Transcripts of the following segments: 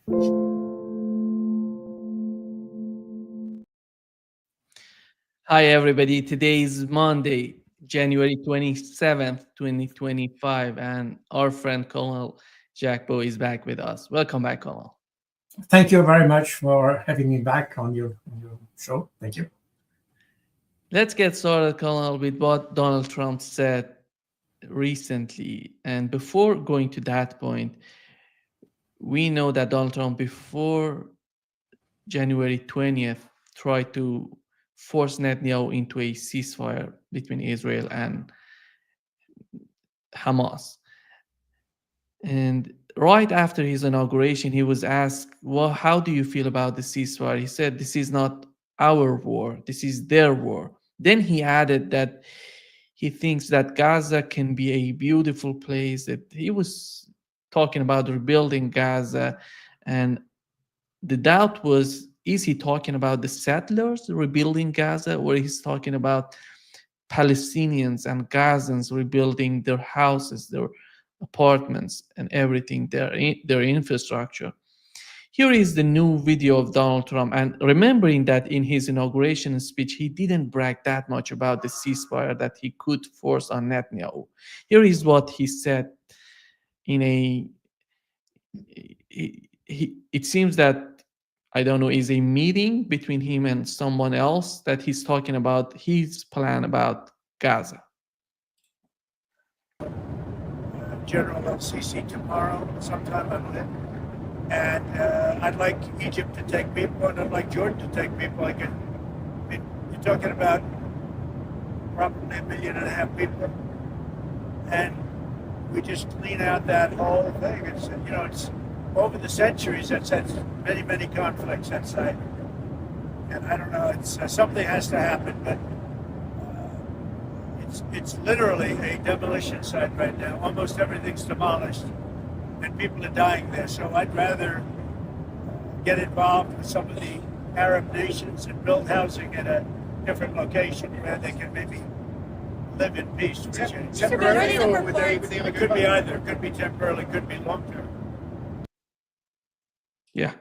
Hi, everybody. Today is Monday, January 27th, 2025, and our friend Colonel Jacques Baud is back with us. Welcome back, Colonel. Thank you very much for having me back on your show. Thank you. Let's get started, Colonel, with what Donald Trump said recently. And before going to that point, we know that Donald Trump, before January 20th, tried to force Netanyahu into a ceasefire between Israel and Hamas. And right after his inauguration, he was asked, well, how do you feel about the ceasefire? He said, this is not our war, this is their war. Then he added that he thinks that Gaza can be a beautiful place, that he was talking about rebuilding Gaza. And the doubt was, is he talking about the settlers rebuilding Gaza, or he's talking about Palestinians and Gazans rebuilding their houses, their apartments, and everything, their infrastructure? Here is the new video of Donald Trump, and remembering that in his inauguration speech, he didn't brag that much about the ceasefire that he could force on Netanyahu. Here is what he said in a, it seems that, I don't know, is a meeting between him and someone else, that he's talking about his plan about Gaza. General El-Sisi tomorrow, sometime I believe. And I'd like Egypt to take people, and I'd like Jordan to take people. You're talking about probably 1.5 million people, and we just clean out that whole thing. It's it's over the centuries that's many conflicts that side, and I don't know. It's something has to happen, but it's literally a demolition site right now. Almost everything's demolished, and people are dying there. So I'd rather get involved with some of the Arab nations and build housing at a different location where they can maybe live in peace. Temporarily, or would they It could be either. It could be temporarily. Could be long term. Yeah.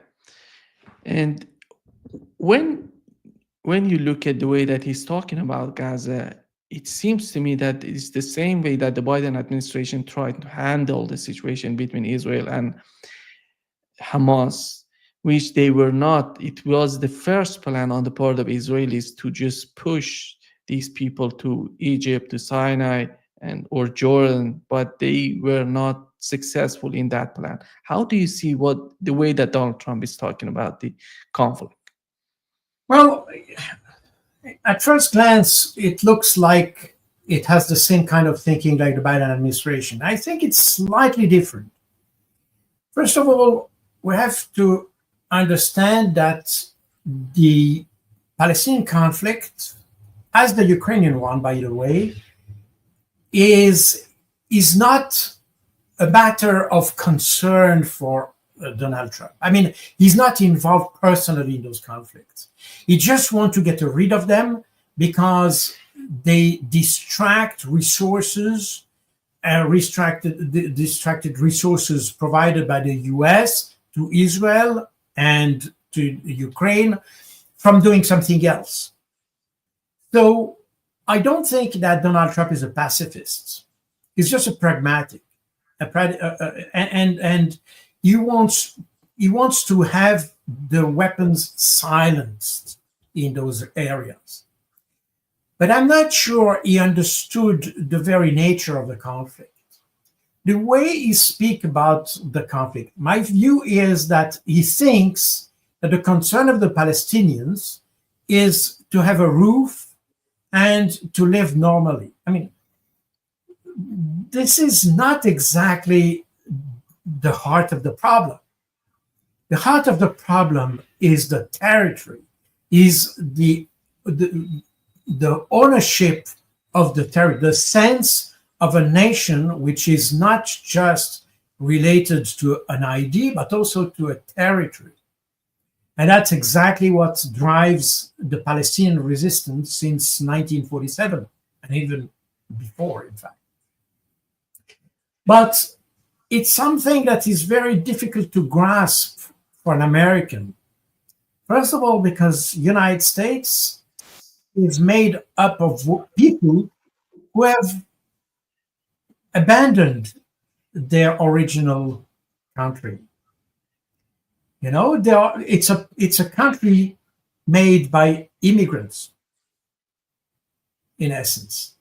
And when you look at the way that he's talking about Gaza, it seems to me that it's the same way that the Biden administration tried to handle the situation between Israel and Hamas, which they were not. It was the first plan on the part of Israelis to just push these people to Egypt, to Sinai, or Jordan, but they were not successful in that plan. How do you see the way that Donald Trump is talking about the conflict? Well, at first glance, it looks like it has the same kind of thinking like the Biden administration. I think it's slightly different. First of all, we have to understand that the Palestinian conflict, as the Ukrainian one, by the way, is not a matter of concern for Donald Trump. I mean, he's not involved personally in those conflicts. He just wants to get rid of them because they distract resources, distracted resources provided by the US to Israel and to Ukraine from doing something else. So I don't think that Donald Trump is a pacifist. He's just a pragmatic, and he wants to have the weapons silenced in those areas. But I'm not sure he understood the very nature of the conflict. The way he speaks about the conflict, my view is that he thinks that the concern of the Palestinians is to have a roof and to live normally. I mean, this is not exactly the heart of the problem. The heart of the problem is the territory, is the ownership of the territory, the sense of a nation which is not just related to an ID, but also to a territory. And that's exactly what drives the Palestinian resistance since 1947, and even before, in fact. But it's something that is very difficult to grasp for an American. First of all, because United States is made up of people who have abandoned their original country. You know, it's a country made by immigrants, in essence.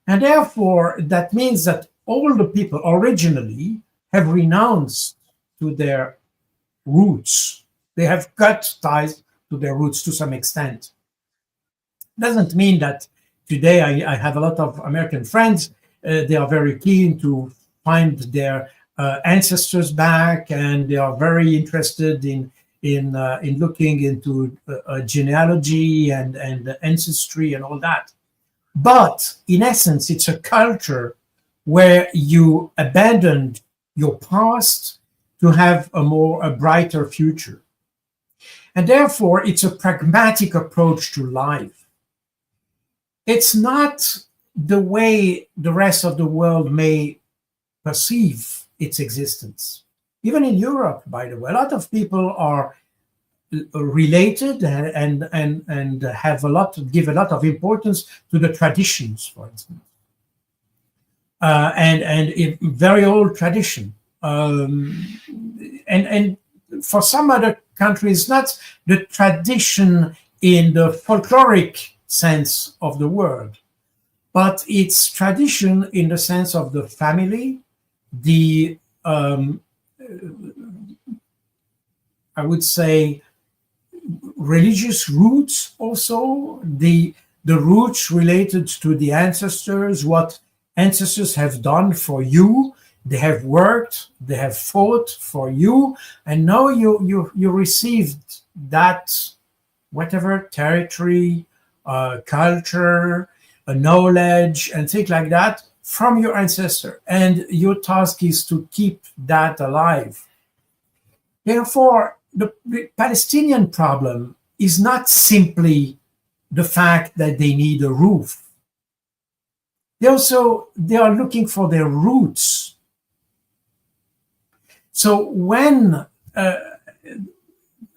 And therefore, that means that all the people originally have renounced to their roots. They have cut ties to their roots to some extent. Doesn't mean that today I have a lot of American friends. They are very keen to find their ancestors back, and they are very interested in looking into genealogy and ancestry and all that. But in essence, it's a culture where you abandoned your past to have a brighter future. And therefore, it's a pragmatic approach to life. It's not the way the rest of the world may perceive its existence. Even in Europe, by the way, a lot of people are related and have give a lot of importance to the traditions, for instance, and very old tradition. And for some other countries, not the tradition in the folkloric sense of the word, but it's tradition in the sense of the family, the I would say religious roots, also the roots related to the ancestors, what ancestors have done for you. They have worked, they have fought for you, and now you received that whatever territory, culture, knowledge, and things like that from your ancestor, and your task is to keep that alive. Therefore, the Palestinian problem is not simply the fact that they need a roof. They are looking for their roots. So when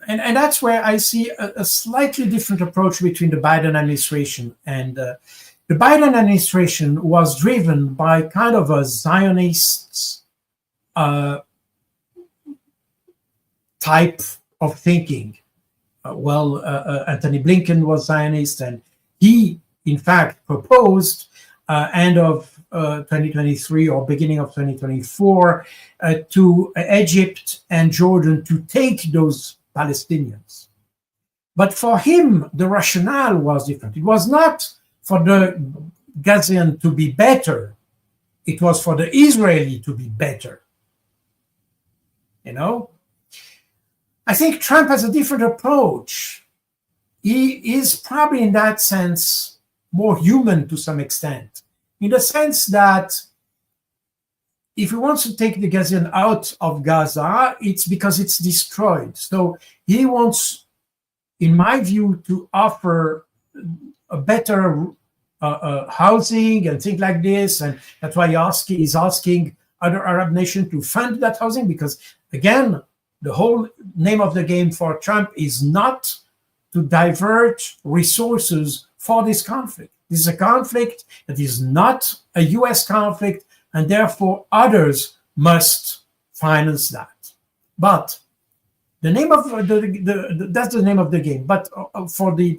and that's where I see a slightly different approach between the Biden administration and the Biden administration was driven by kind of a Zionist type of thinking. Anthony Blinken was Zionist, and he, in fact, proposed end of 2023 or beginning of 2024 to Egypt and Jordan to take those Palestinians. But for him, the rationale was different. It was not for the Gazian to be better. It was for the Israeli to be better. You know? I think Trump has a different approach. He is probably in that sense more human to some extent, in the sense that if he wants to take the Gazian out of Gaza, it's because it's destroyed. So he wants, in my view, to offer a better housing and things like this. And that's why he's asking other Arab nations to fund that housing, because, again, the whole name of the game for Trump is not to divert resources for this conflict. This is a conflict that is not a US conflict, and therefore others must finance that. But the name of that's the name of the game. But for the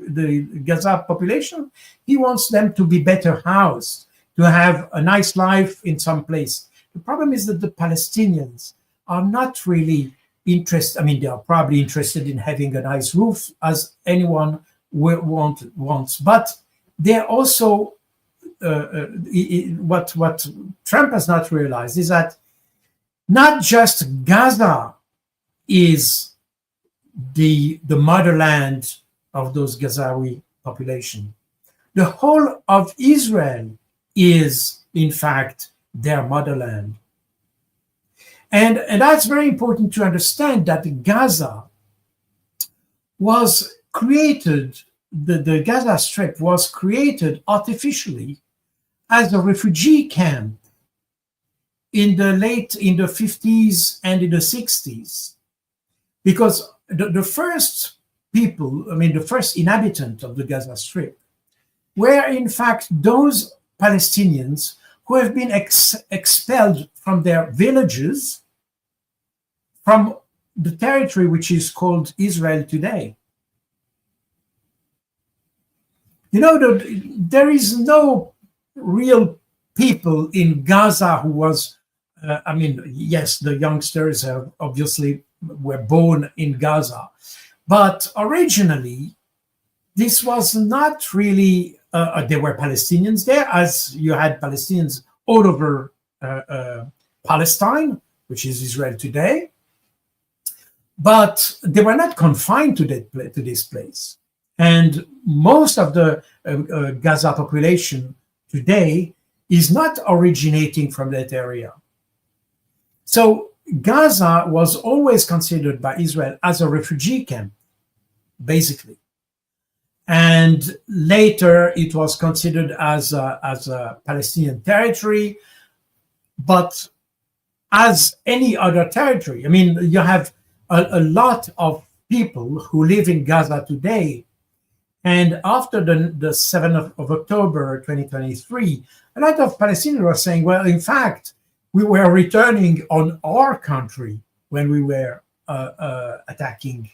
Gaza population, he wants them to be better housed, to have a nice life in some place. The problem is that the Palestinians are not really interested. I mean, they are probably interested in having a nice roof, as anyone wants, but they're also what Trump has not realized is that not just Gaza is the motherland of those Gazawi population. The whole of Israel is, in fact, their motherland. And that's very important to understand, that Gaza was created, the Gaza Strip was created artificially as a refugee camp in the 50s and in the 60s because the first people, I mean, the first inhabitant of the Gaza Strip were in fact those Palestinians who have been expelled from their villages, from the territory which is called Israel today. You know, there is no real people in Gaza who was, I mean, yes, the youngsters obviously were born in Gaza, but originally this was not really, there were Palestinians there, as you had Palestinians all over Palestine, which is Israel today, but they were not confined to this place. And most of the Gaza population today is not originating from that area. So Gaza was always considered by Israel as a refugee camp, basically. And later it was considered as a Palestinian territory, but as any other territory. I mean, you have a lot of people who live in Gaza today. And after the 7th of October 2023, a lot of Palestinians were saying, well, in fact, we were returning on our country when we were attacking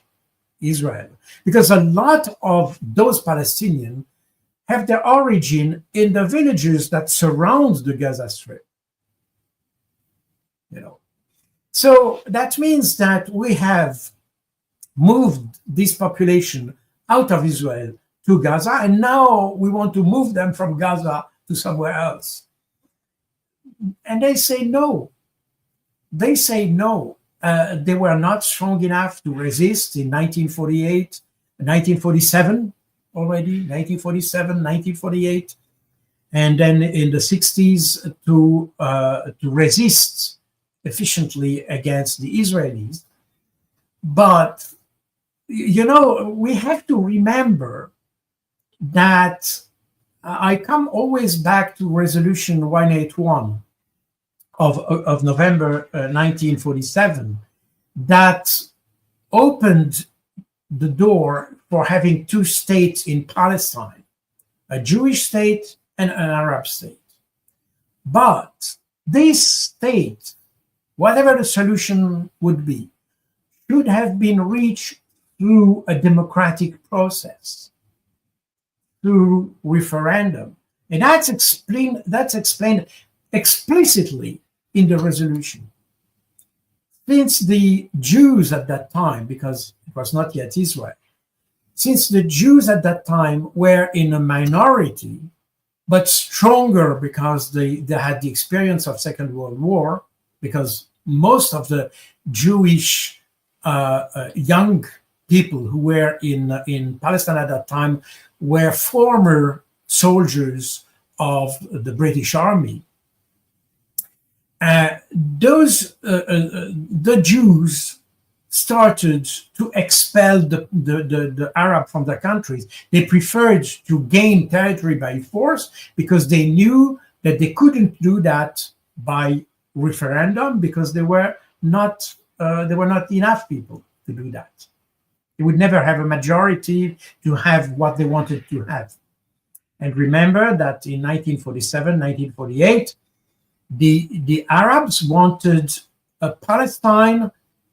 Israel. Because a lot of those Palestinians have their origin in the villages that surround the Gaza Strip. You know, so that means that we have moved this population out of Israel to Gaza, and now we want to move them from Gaza to somewhere else. And they say no. They say no. They were not strong enough to resist in 1948, 1947 already, 1947, 1948, and then in the 60s to resist efficiently against the Israelis. But you know, we have to remember that I come always back to Resolution 181 of November 1947 that opened the door for having two states in Palestine, a Jewish state and an Arab state. But this state, whatever the solution would be, should have been reached through a democratic process, through referendum. And that's explained explicitly in the resolution. Since the Jews at that time, because it was not yet Israel, since the Jews at that time were in a minority, but stronger because they had the experience of Second World War, because most of the Jewish young people who were in Palestine at that time were former soldiers of the British Army. The Jews started to expel the Arab from their countries. They preferred to gain territory by force because they knew that they couldn't do that by referendum because there were not enough people to do that. They would never have a majority to have what they wanted to have. And remember that in 1947, 1948, the Arabs wanted a Palestine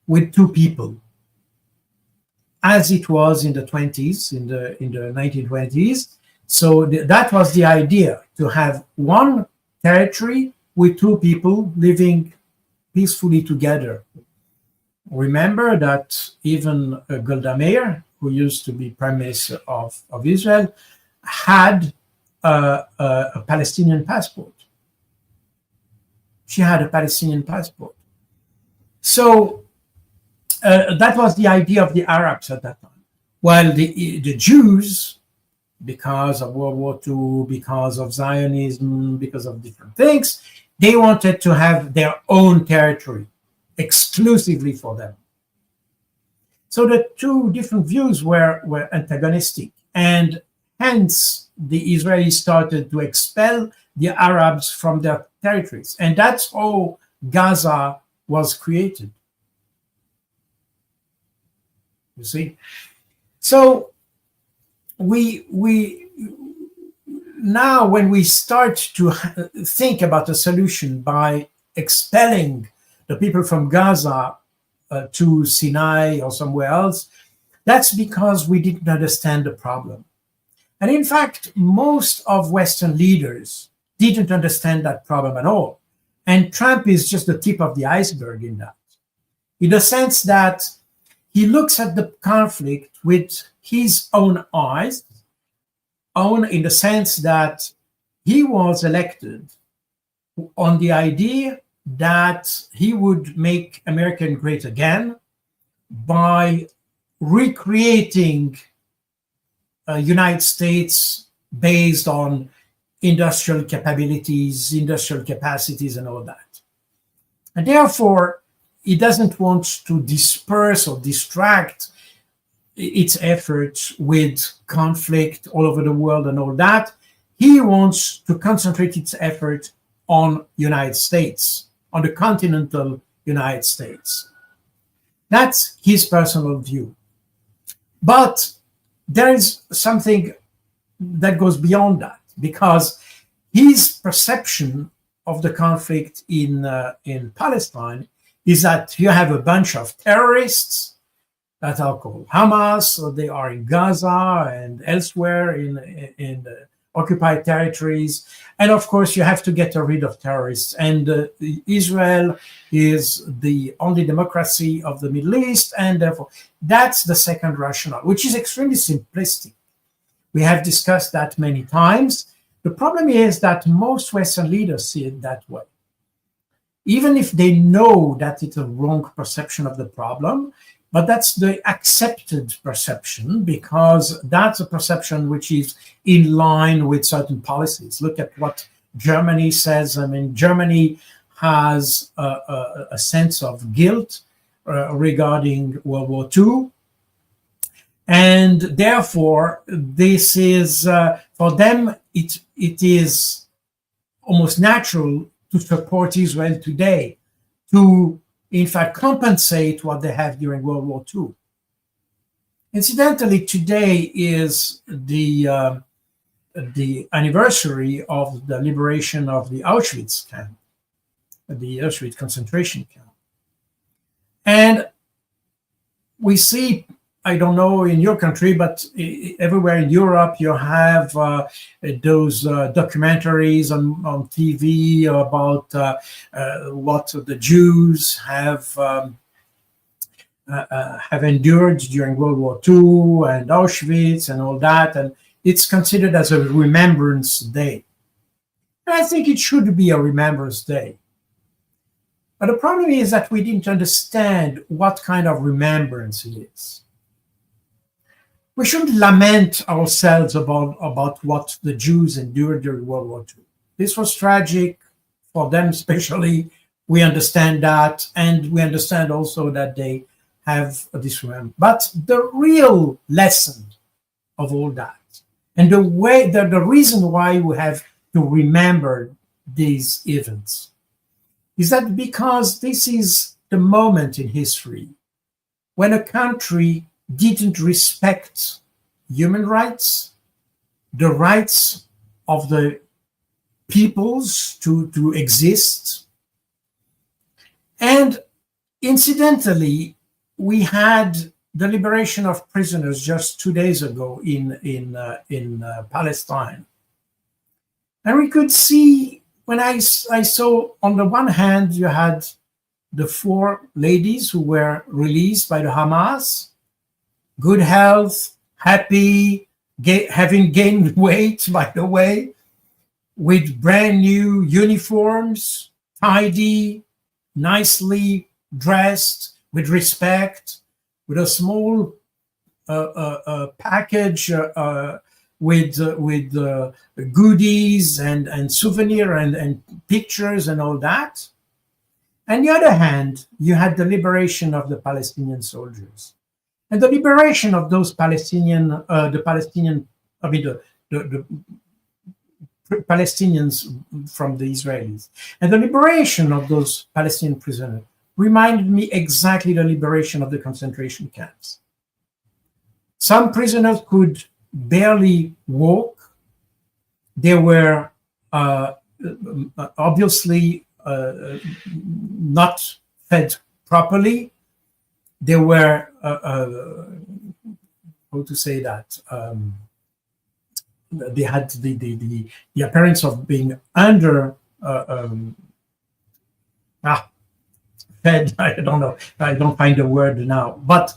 with two people, as it was in the 20s, in the 1920s. So that was the idea, to have one territory with two people living peacefully together. Remember that even Golda Meir, who used to be Prime Minister of Israel, had a Palestinian passport. She had a Palestinian passport. So that was the idea of the Arabs at that time. While the Jews, because of World War II, because of Zionism, because of different things, they wanted to have their own territory exclusively for them. So the two different views were antagonistic, and hence the Israelis started to expel the Arabs from their territories. And that's how Gaza was created. You see? So we now, when we start to think about a solution by expelling the people from Gaza to Sinai or somewhere else, that's because we didn't understand the problem. And in fact, most of Western leaders didn't understand that problem at all. And Trump is just the tip of the iceberg in that, in the sense that he looks at the conflict with his own eyes, in the sense that he was elected on the idea that he would make America great again by recreating a United States based on industrial capabilities, industrial capacities, and all that. And therefore, he doesn't want to disperse or distract its efforts with conflict all over the world and all that. He wants to concentrate its effort on United States, on the continental United States. That's his personal view. But there is something that goes beyond that, because his perception of the conflict in Palestine is that you have a bunch of terrorists that are called Hamas, so they are in Gaza and elsewhere in the occupied territories. And of course, you have to get rid of terrorists. And Israel is the only democracy of the Middle East. And therefore, that's the second rationale, which is extremely simplistic. We have discussed that many times. The problem is that most Western leaders see it that way. Even if they know that it's a wrong perception of the problem, but that's the accepted perception, because that's a perception which is in line with certain policies. Look at what Germany says. I mean, Germany has a sense of guilt regarding World War II. And therefore, this is, for them, it is almost natural to support Israel today, to in fact compensate what they have during World War II. Incidentally, today is the anniversary of the liberation of the Auschwitz camp, the Auschwitz concentration camp. And we see, I don't know in your country, but everywhere in Europe, you have those documentaries on TV about what the Jews have endured during World War II and Auschwitz and all that. And it's considered as a remembrance day. And I think it should be a remembrance day. But the problem is that we didn't understand what kind of remembrance it is. We shouldn't lament ourselves about what the Jews endured during World War II. This was tragic for them, especially. We understand that, and we understand also that they have a disremember. But the real lesson of all that, and the reason why we have to remember these events, is that because this is the moment in history when a country didn't respect human rights, the rights of the peoples to exist. And incidentally, we had the liberation of prisoners just 2 days ago in Palestine. And we could see, when I saw, on the one hand, you had the 4 ladies who were released by the Hamas, good health, happy, having gained weight, by the way, with brand new uniforms, tidy, nicely dressed, with respect, with a small package with goodies and souvenir and pictures and all that. On the other hand, you had the liberation of the Palestinian soldiers. And the liberation of those Palestinians from the Israelis, and the liberation of those Palestinian prisoners reminded me exactly the liberation of the concentration camps. Some prisoners could barely walk. They were obviously not fed properly. They were, how to say that? They had the appearance of being under fed. I don't know. I don't find the word now. But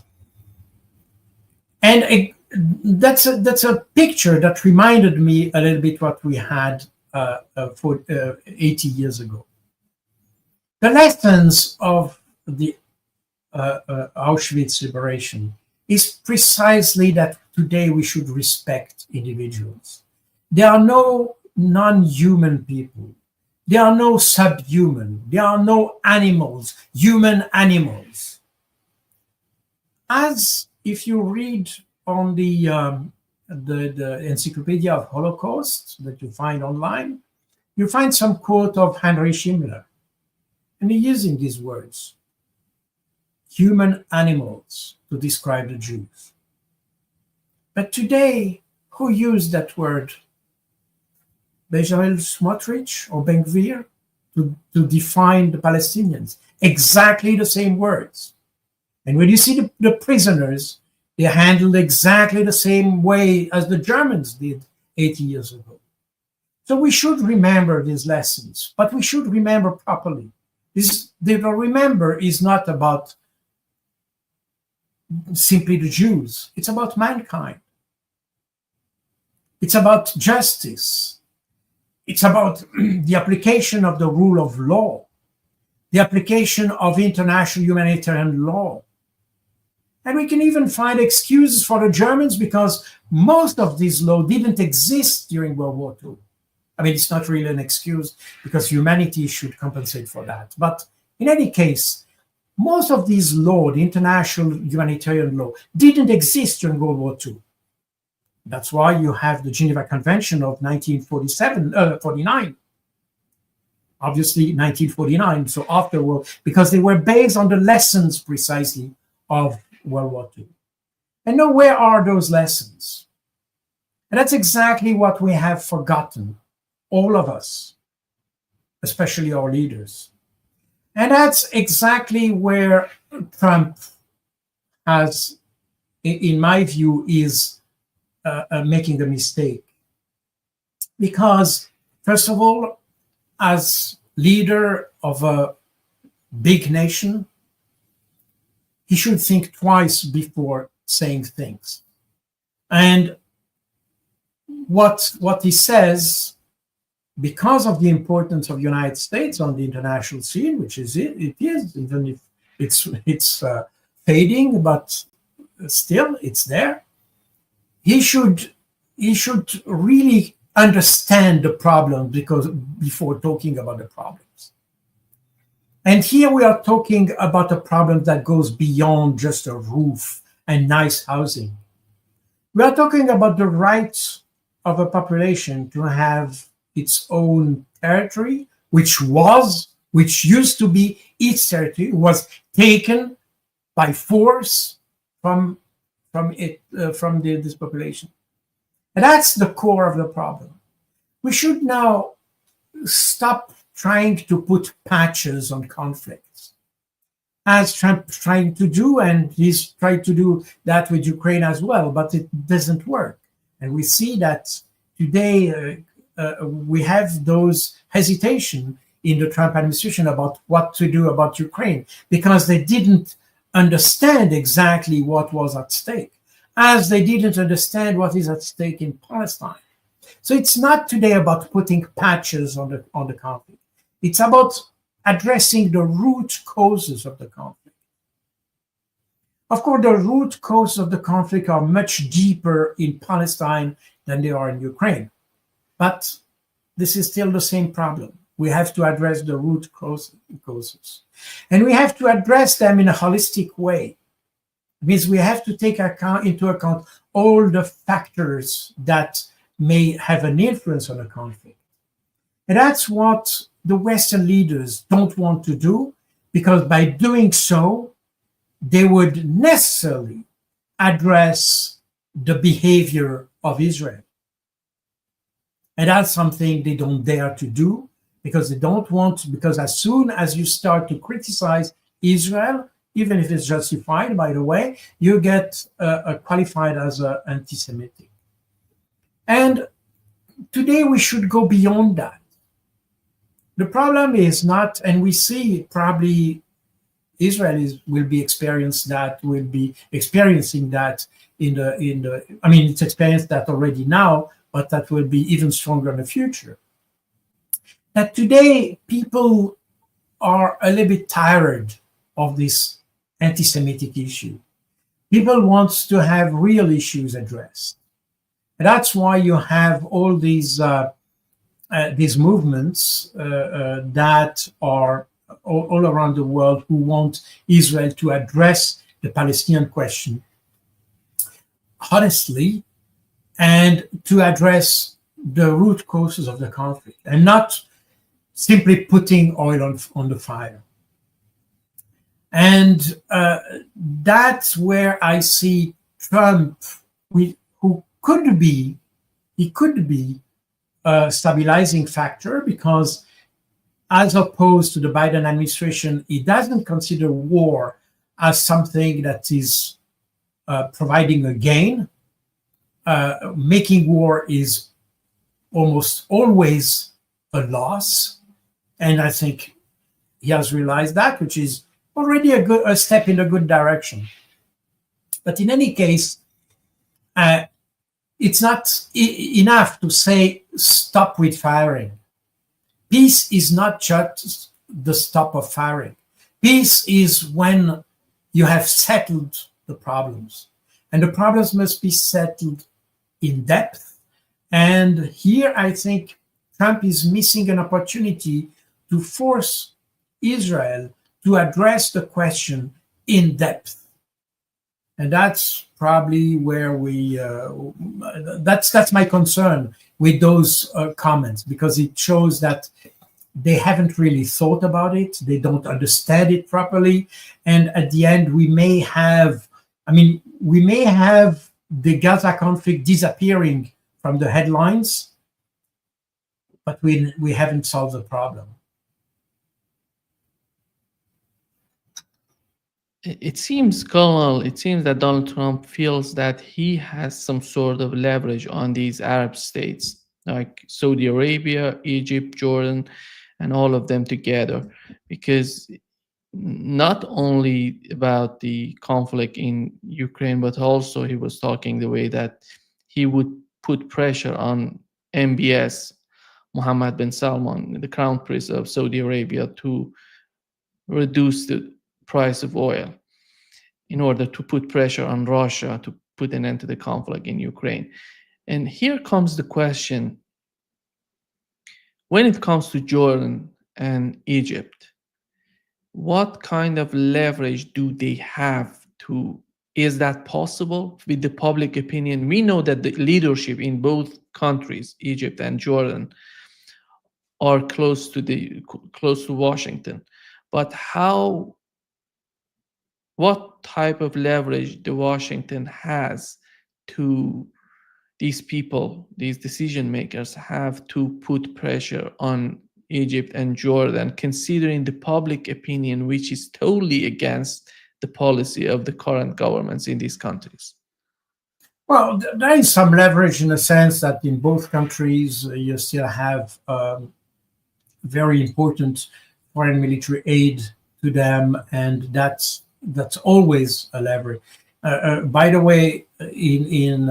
that's a picture that reminded me a little bit what we had for 80 years ago. The lessons of the Auschwitz liberation is precisely that today we should respect individuals. There are no non-human people. There are no subhuman. There are no animals, human animals. As if you read on the Encyclopedia of Holocaust that you find online, you find some quote of Heinrich Himmler, and he's using these words, human animals, to describe the Jews. But today, who used that word? Bezalel Smotrich or Ben-Gvir to define the Palestinians? Exactly the same words. And when you see the prisoners, they're handled exactly the same way as the Germans did 80 years ago. So we should remember these lessons, but we should remember properly. The remember is not about simply the Jews. It's about mankind. It's about justice. It's about the application of the rule of law, the application of international humanitarian law. And we can even find excuses for the Germans because most of these laws didn't exist during World War II. I mean, it's not really an excuse because humanity should compensate for that. But in any case, most of these laws, the international humanitarian law, didn't exist during World War II. That's why you have the Geneva Convention of 49. Obviously, 1949, so afterward, because they were based on the lessons precisely of World War II. And now, where are those lessons? And that's exactly what we have forgotten, all of us, especially our leaders. And that's exactly where Trump has, in my view, is making a mistake. Because, first of all, as leader of a big nation, he should think twice before saying things. And what he says, because of the importance of the United States on the international scene, which is it is, even if it's fading, but still it's there. He should really understand the problem before talking about the problems. And here we are talking about a problem that goes beyond just a roof and nice housing. We are talking about the right of a population to have its own territory, which used to be its territory, was taken by force from this population. And that's the core of the problem. We should now stop trying to put patches on conflicts, as Trump trying to do, and he's tried to do that with Ukraine as well, but it doesn't work. And we see that today we have those hesitation in the Trump administration about what to do about Ukraine, because they didn't understand exactly what was at stake, as they didn't understand what is at stake in Palestine. So it's not today about putting patches on the conflict. It's about addressing the root causes of the conflict. Of course, the root causes of the conflict are much deeper in Palestine than they are in Ukraine. But this is still the same problem. We have to address the root causes. And we have to address them in a holistic way. It means we have to take into account all the factors that may have an influence on the conflict. And that's what the Western leaders don't want to do, because by doing so, they would necessarily address the behavior of Israel. And that's something they don't dare to do because they don't want, because as soon as you start to criticize Israel, even if it's justified, by the way, you get qualified as anti-Semitic. And today we should go beyond that. The problem is not, and we see probably Israel will be experiencing that in the. I mean, it's experienced that already now, but that will be even stronger in the future. That today people are a little bit tired of this anti-Semitic issue. People want to have real issues addressed. And that's why you have all these movements that are all around the world who want Israel to address the Palestinian question honestly and to address the root causes of the conflict and not simply putting oil on the fire. And that's where I see Trump, who could be a stabilizing factor, because as opposed to the Biden administration, he doesn't consider war as something that is providing a gain. Making war is almost always a loss. And I think he has realized that, which is already a step in a good direction. But in any case, it's not enough to say stop with firing. Peace is not just the stop of firing. Peace is when you have settled the problems. And the problems must be settled in depth. And here I think Trump is missing an opportunity to force Israel to address the question in depth. And that's probably where that's my concern with those comments, because it shows that they haven't really thought about it. They don't understand it properly. And at the end, we may have the Gaza conflict disappearing from the headlines, but we haven't solved the problem. It seems, Colonel, that Donald Trump feels that he has some sort of leverage on these Arab states, like Saudi Arabia, Egypt, Jordan, and all of them together, because not only about the conflict in Ukraine, but also he was talking the way that he would put pressure on MBS, Mohammed bin Salman, the crown prince of Saudi Arabia, to reduce the price of oil in order to put pressure on Russia to put an end to the conflict in Ukraine. And here comes the question, when it comes to Jordan and Egypt, what kind of leverage do they have to, is that possible with the public opinion? We know that the leadership in both countries, Egypt and Jordan, are close to Washington. But what type of leverage the Washington has to these people, these decision makers, have to put pressure on Egypt and Jordan, considering the public opinion, which is totally against the policy of the current governments in these countries? Well, there is some leverage in the sense that in both countries, you still have very important foreign military aid to them, and that's always a leverage. By the way, in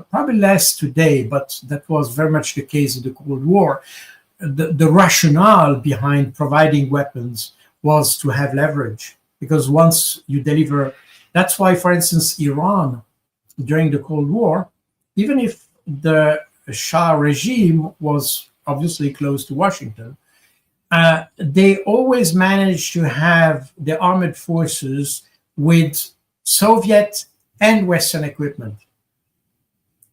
probably less today, but that was very much the case in the Cold War. The rationale behind providing weapons was to have leverage, because once you deliver, that's why, for instance, Iran during the Cold War, even if the Shah regime was obviously close to Washington, they always managed to have the armed forces with Soviet and Western equipment.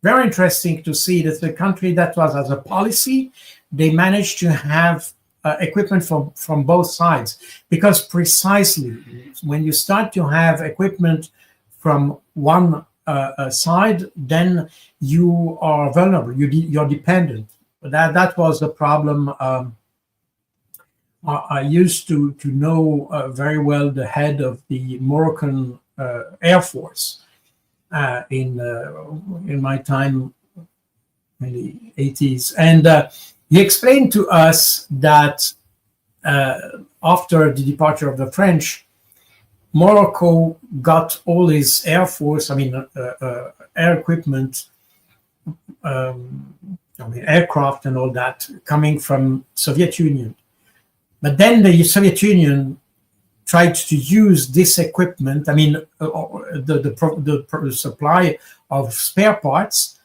Very interesting to see that the country that was as a policy, they managed to have equipment from both sides, because precisely when you start to have equipment from one side, then you are vulnerable. You're dependent. That was the problem. I used to know very well the head of the Moroccan Air Force in my time in the 80s, and he explained to us that after the departure of the French, Morocco got all his air force, air equipment, aircraft and all that coming from Soviet Union. But then the Soviet Union tried to use this equipment, the supply of spare parts,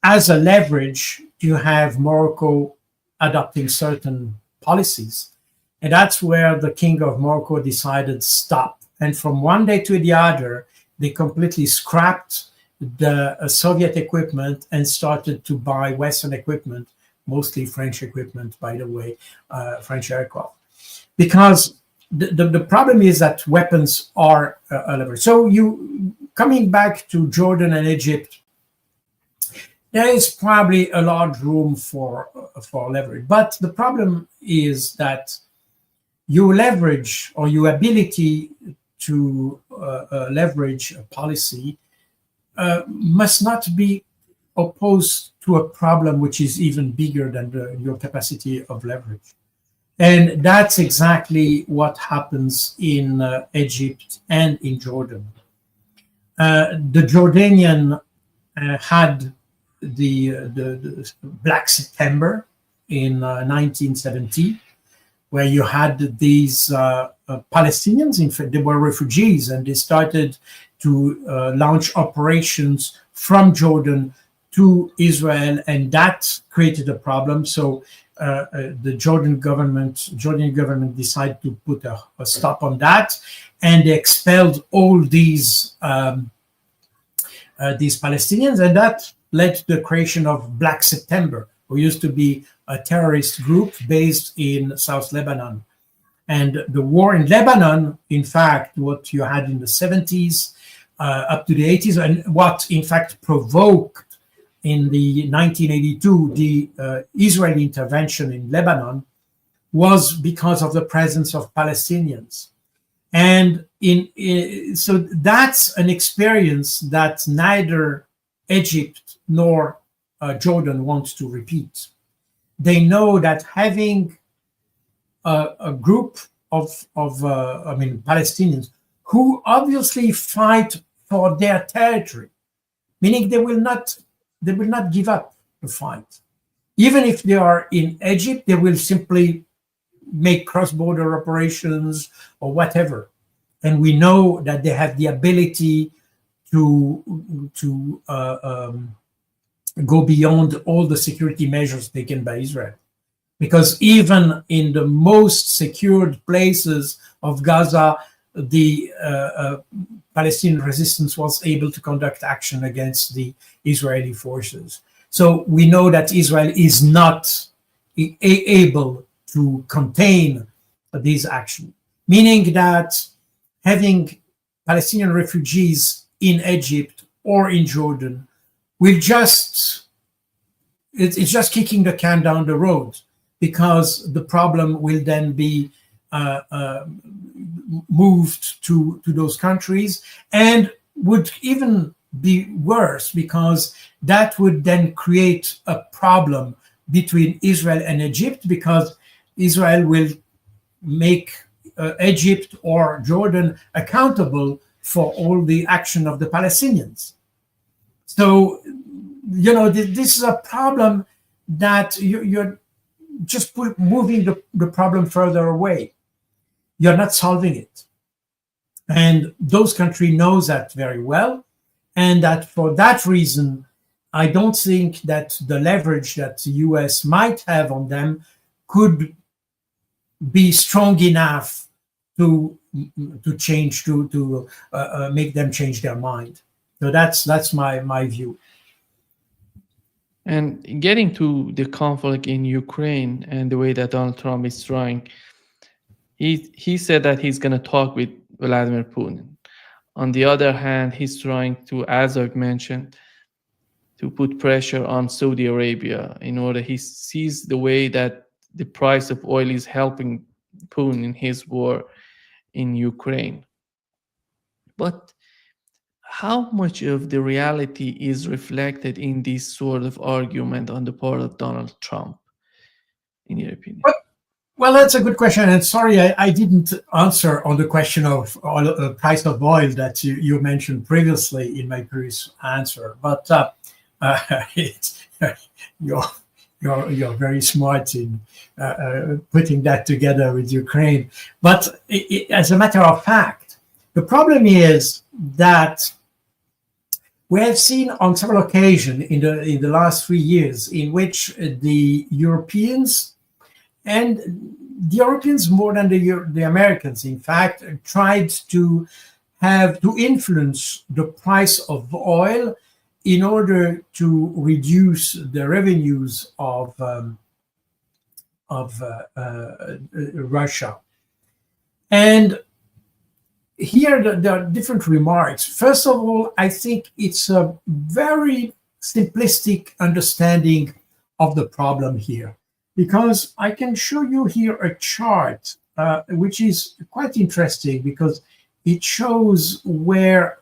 as a leverage to have Morocco adopting certain policies. And that's where the king of Morocco decided stop. And from one day to the other, they completely scrapped the Soviet equipment and started to buy Western equipment, mostly French equipment, by the way, French aircraft. Because the problem is that weapons are a leverage. So coming back to Jordan and Egypt, there is probably a large room for leverage. But the problem is that your leverage or your ability to leverage a policy must not be opposed to a problem which is even bigger than your capacity of leverage. And that's exactly what happens in Egypt and in Jordan. The Jordanian had the Black September in 1970, where you had these Palestinians. In fact, they were refugees, and they started to launch operations from Jordan to Israel, and that created a problem. So the Jordanian government decided to put a stop on that, and they expelled all these Palestinians, and that led to the creation of Black September, who used to be a terrorist group based in South Lebanon. And the war in Lebanon, in fact, what you had in the 70s up to the 80s, and what in fact provoked in the 1982 the Israeli intervention in Lebanon, was because of the presence of Palestinians. And so that's an experience that neither Egypt nor Jordan wants to repeat. They know that having a group of Palestinians who obviously fight for their territory, meaning they will not give up the fight. Even if they are in Egypt, they will simply make cross-border operations or whatever. And we know that they have the ability to go beyond all the security measures taken by Israel. Because even in the most secured places of Gaza, the Palestinian resistance was able to conduct action against the Israeli forces. So we know that Israel is not able to contain these actions, meaning that having Palestinian refugees in Egypt or in Jordan it's just kicking the can down the road, because the problem will then be moved to those countries, and would even be worse, because that would then create a problem between Israel and Egypt, because Israel will make Egypt or Jordan accountable for all the action of the Palestinians. So, this is a problem that you're just moving the problem further away. You're not solving it. And those countries knows that very well. And that for that reason, I don't think that the leverage that the US might have on them could be strong enough to change, to make them change their mind. So that's my view. And getting to the conflict in Ukraine and the way that Donald Trump is trying, he said that he's going to talk with Vladimir Putin. On the other hand, he's trying to, as I've mentioned, to put pressure on Saudi Arabia in order he sees the way that the price of oil is helping Putin in his war in Ukraine. But how much of the reality is reflected in this sort of argument on the part of Donald Trump, in your opinion? Well, that's a good question. And sorry, I didn't answer on the question of oil, price of oil that you mentioned previously in my previous answer. But it's, you're very smart in putting that together with Ukraine. But as a matter of fact, the problem is that we have seen on several occasions in the last 3 years in which the Europeans, and the Europeans more than the Americans, in fact, tried to influence the price of oil in order to reduce the revenues of Russia. And here there are different remarks. First of all, I think it's a very simplistic understanding of the problem here, because I can show you here a chart which is quite interesting because it shows where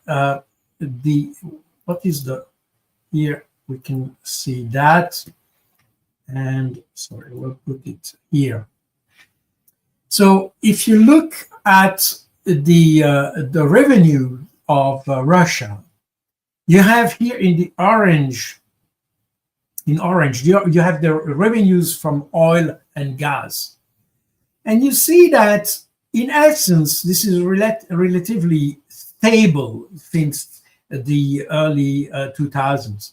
here we can see that, and sorry, we'll put it here. So if you look at the revenue of Russia, you have here in the orange, you have the revenues from oil and gas. And you see that, in essence, this is relatively stable since the early 2000s.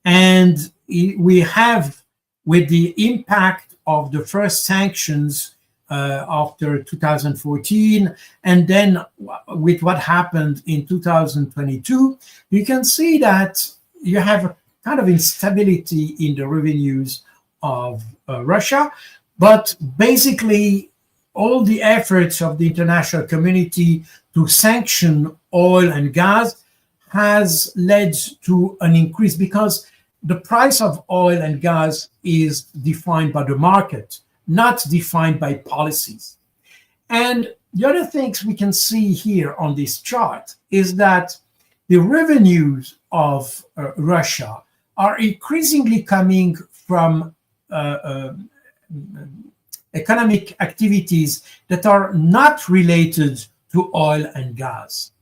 And we have, with the impact of the first sanctions after 2014, and then with what happened in 2022, you can see that you have a kind of instability in the revenues of Russia. But basically, all the efforts of the international community to sanction oil and gas has led to an increase, because the price of oil and gas is defined by the market, not defined by policies. And the other things we can see here on this chart is that the revenues of Russia are increasingly coming from economic activities that are not related to oil and gas.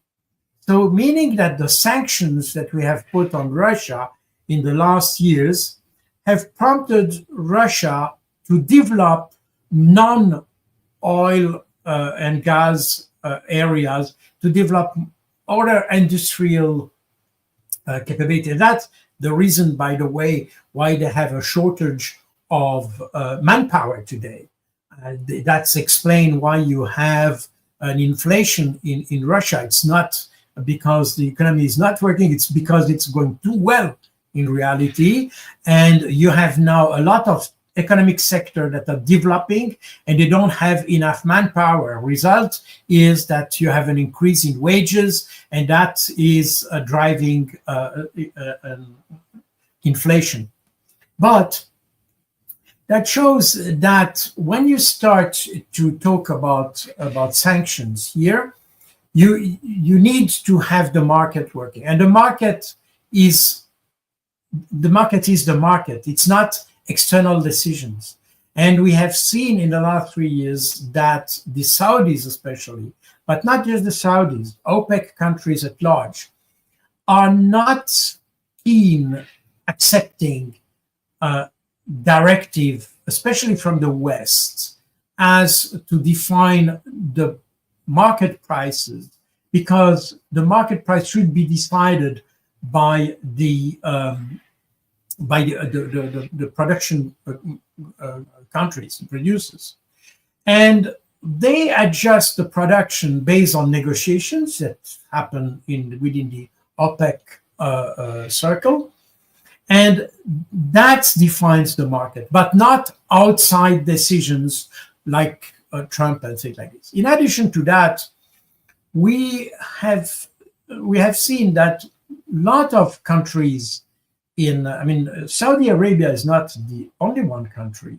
So meaning that the sanctions that we have put on Russia in the last years have prompted Russia to develop non-oil and gas areas, to develop other industrial capability. That's the reason, by the way, why they have a shortage of manpower today. That's explained why you have an inflation in Russia. It's not because the economy is not working, it's because it's going too well in reality. And you have now a lot of economic sector that are developing and they don't have enough manpower. Result is that you have an increase in wages, and that is driving inflation. But that shows that when you start to talk about sanctions here, you need to have the market working, and the market is the market. It's not external decisions. And we have seen in the last 3 years that the Saudis especially, but not just the Saudis, OPEC countries at large, are not keen accepting directive, especially from the West, as to define the market prices, because the market price should be decided by the production countries, producers. And they adjust the production based on negotiations that happen within the OPEC circle. And that defines the market, but not outside decisions like Trump and things like this. In addition to that, we have we have seen that a lot of countries Saudi Arabia is not the only one country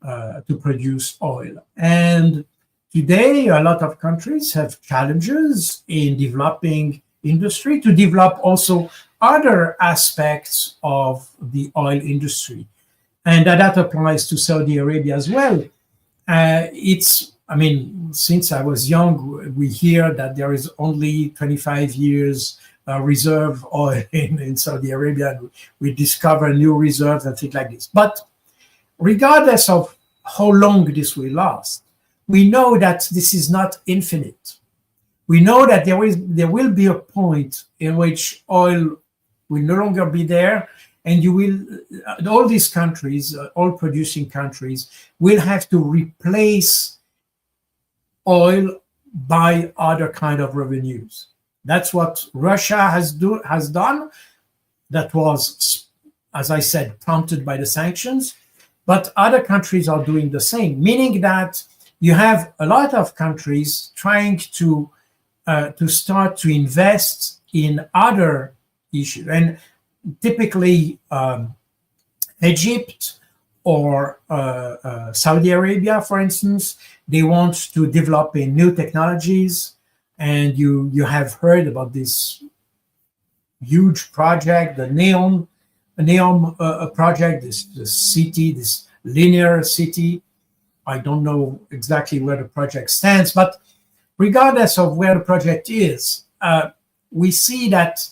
to produce oil. And today, a lot of countries have challenges in developing industry to develop also other aspects of the oil industry. And that applies to Saudi Arabia as well. Since I was young, we hear that there is only 25 years reserve oil in Saudi Arabia. We discover new reserves and things like this. But regardless of how long this will last, we know that this is not infinite. We know that there will be a point in which oil will no longer be there, and all these countries, oil producing countries, will have to replace oil by other kind of revenues. That's what Russia has done. That was, as I said, prompted by the sanctions. But other countries are doing the same, meaning that you have a lot of countries trying to start to invest in other issues. And typically, Egypt or Saudi Arabia, for instance, they want to develop in new technologies. And you have heard about this huge project, the Neom project, this city, this linear city. I don't know exactly where the project stands, but regardless of where the project is, we see that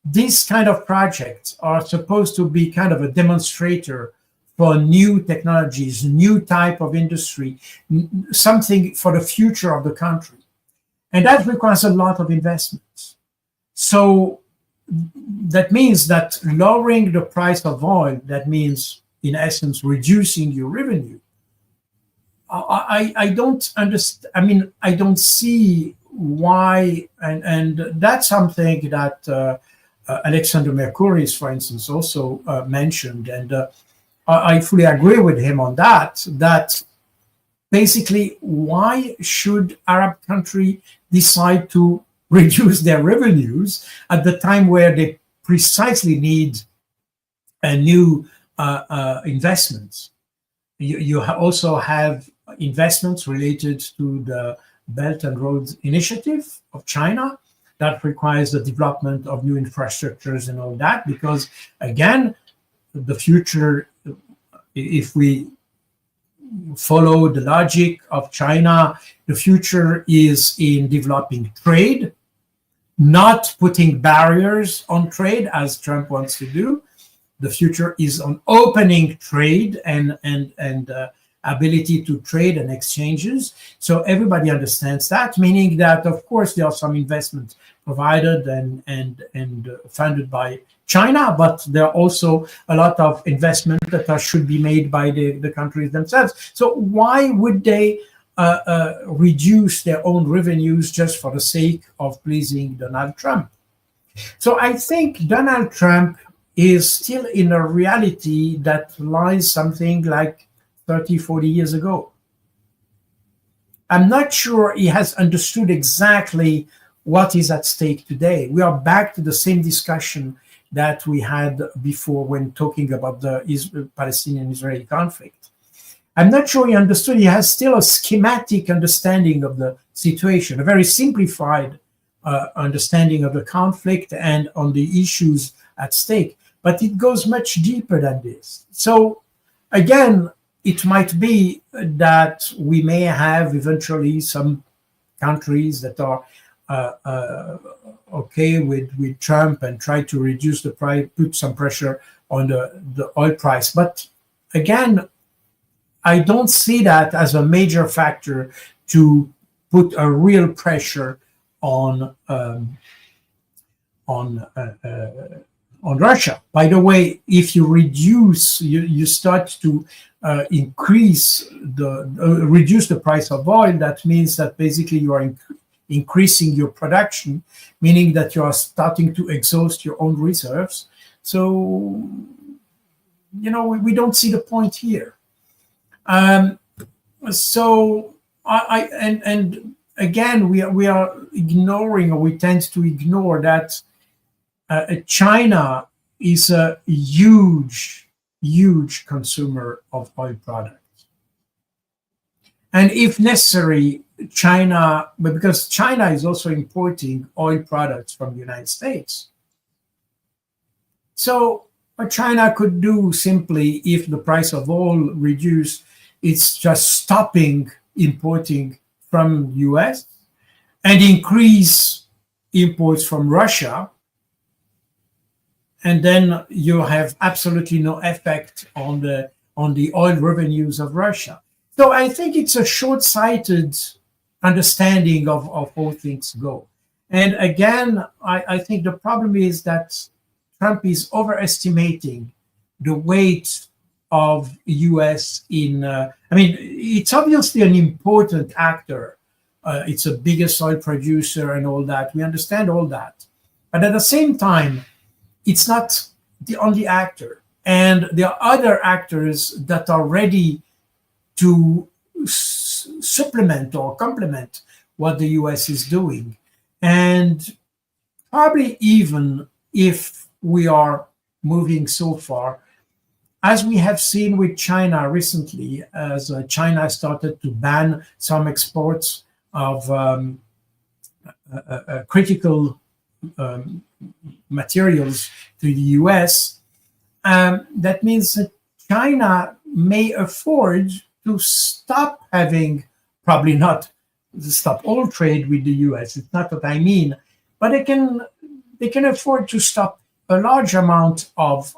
these kind of projects are supposed to be kind of a demonstrator for new technologies, new type of industry, something for the future of the country. And that requires a lot of investments. So that means that lowering the price of oil, that means, in essence, reducing your revenue. I don't understand. I don't see why, and that's something that Alexander Mercouris, for instance, also mentioned, and I fully agree with him on that. That basically, why should Arab country decide to reduce their revenues at the time where they precisely need a new investments? You also have investments related to the Belt and Road Initiative of China that requires the development of new infrastructures and all that, because again, the future, if we follow the logic of China, the future is in developing trade, not putting barriers on trade as Trump wants to do. The future is on opening trade and ability to trade and exchanges. So everybody understands that, meaning that, of course, there are some investments provided and funded by China, but there are also a lot of investment that should be made by the countries themselves. So why would they reduce their own revenues just for the sake of pleasing Donald Trump? So I think Donald Trump is still in a reality that lies something like 30, 40 years ago. I'm not sure he has understood exactly what is at stake today. We are back to the same discussion that we had before when talking about the Palestinian-Israeli conflict. I'm not sure he understood. He has still a schematic understanding of the situation, a very simplified understanding of the conflict and on the issues at stake. But it goes much deeper than this. So again, it might be that we may have eventually some countries that are okay with Trump and try to reduce the price, put some pressure on the oil price. But again, I don't see that as a major factor to put a real pressure on Russia. By the way, if you reduce, you start to reduce the price of oil, that means that basically you are increasing your production, meaning that you are starting to exhaust your own reserves. So, we don't see the point here. So again, we are ignoring, or we tend to ignore that China is a huge, huge consumer of oil products. And if necessary, China, but because China is also importing oil products from the United States. So what China could do simply, if the price of oil reduce, it's just stopping importing from the US and increase imports from Russia. And then you have absolutely no effect on the oil revenues of Russia. So I think it's a short-sighted understanding of how things go. And again, I think the problem is that Trump is overestimating the weight of US in, I mean, it's obviously an important actor. It's a biggest oil producer and all that. We understand all that. But at the same time, it's not the only actor. And there are other actors that are ready to supplement or complement what the US is doing. And probably even if we are moving so far, as we have seen with China recently, as China started to ban some exports of critical materials to the US, that means that China may afford to stop having, probably not stop all trade with the US, it's not what I mean, but they can afford to stop a large amount of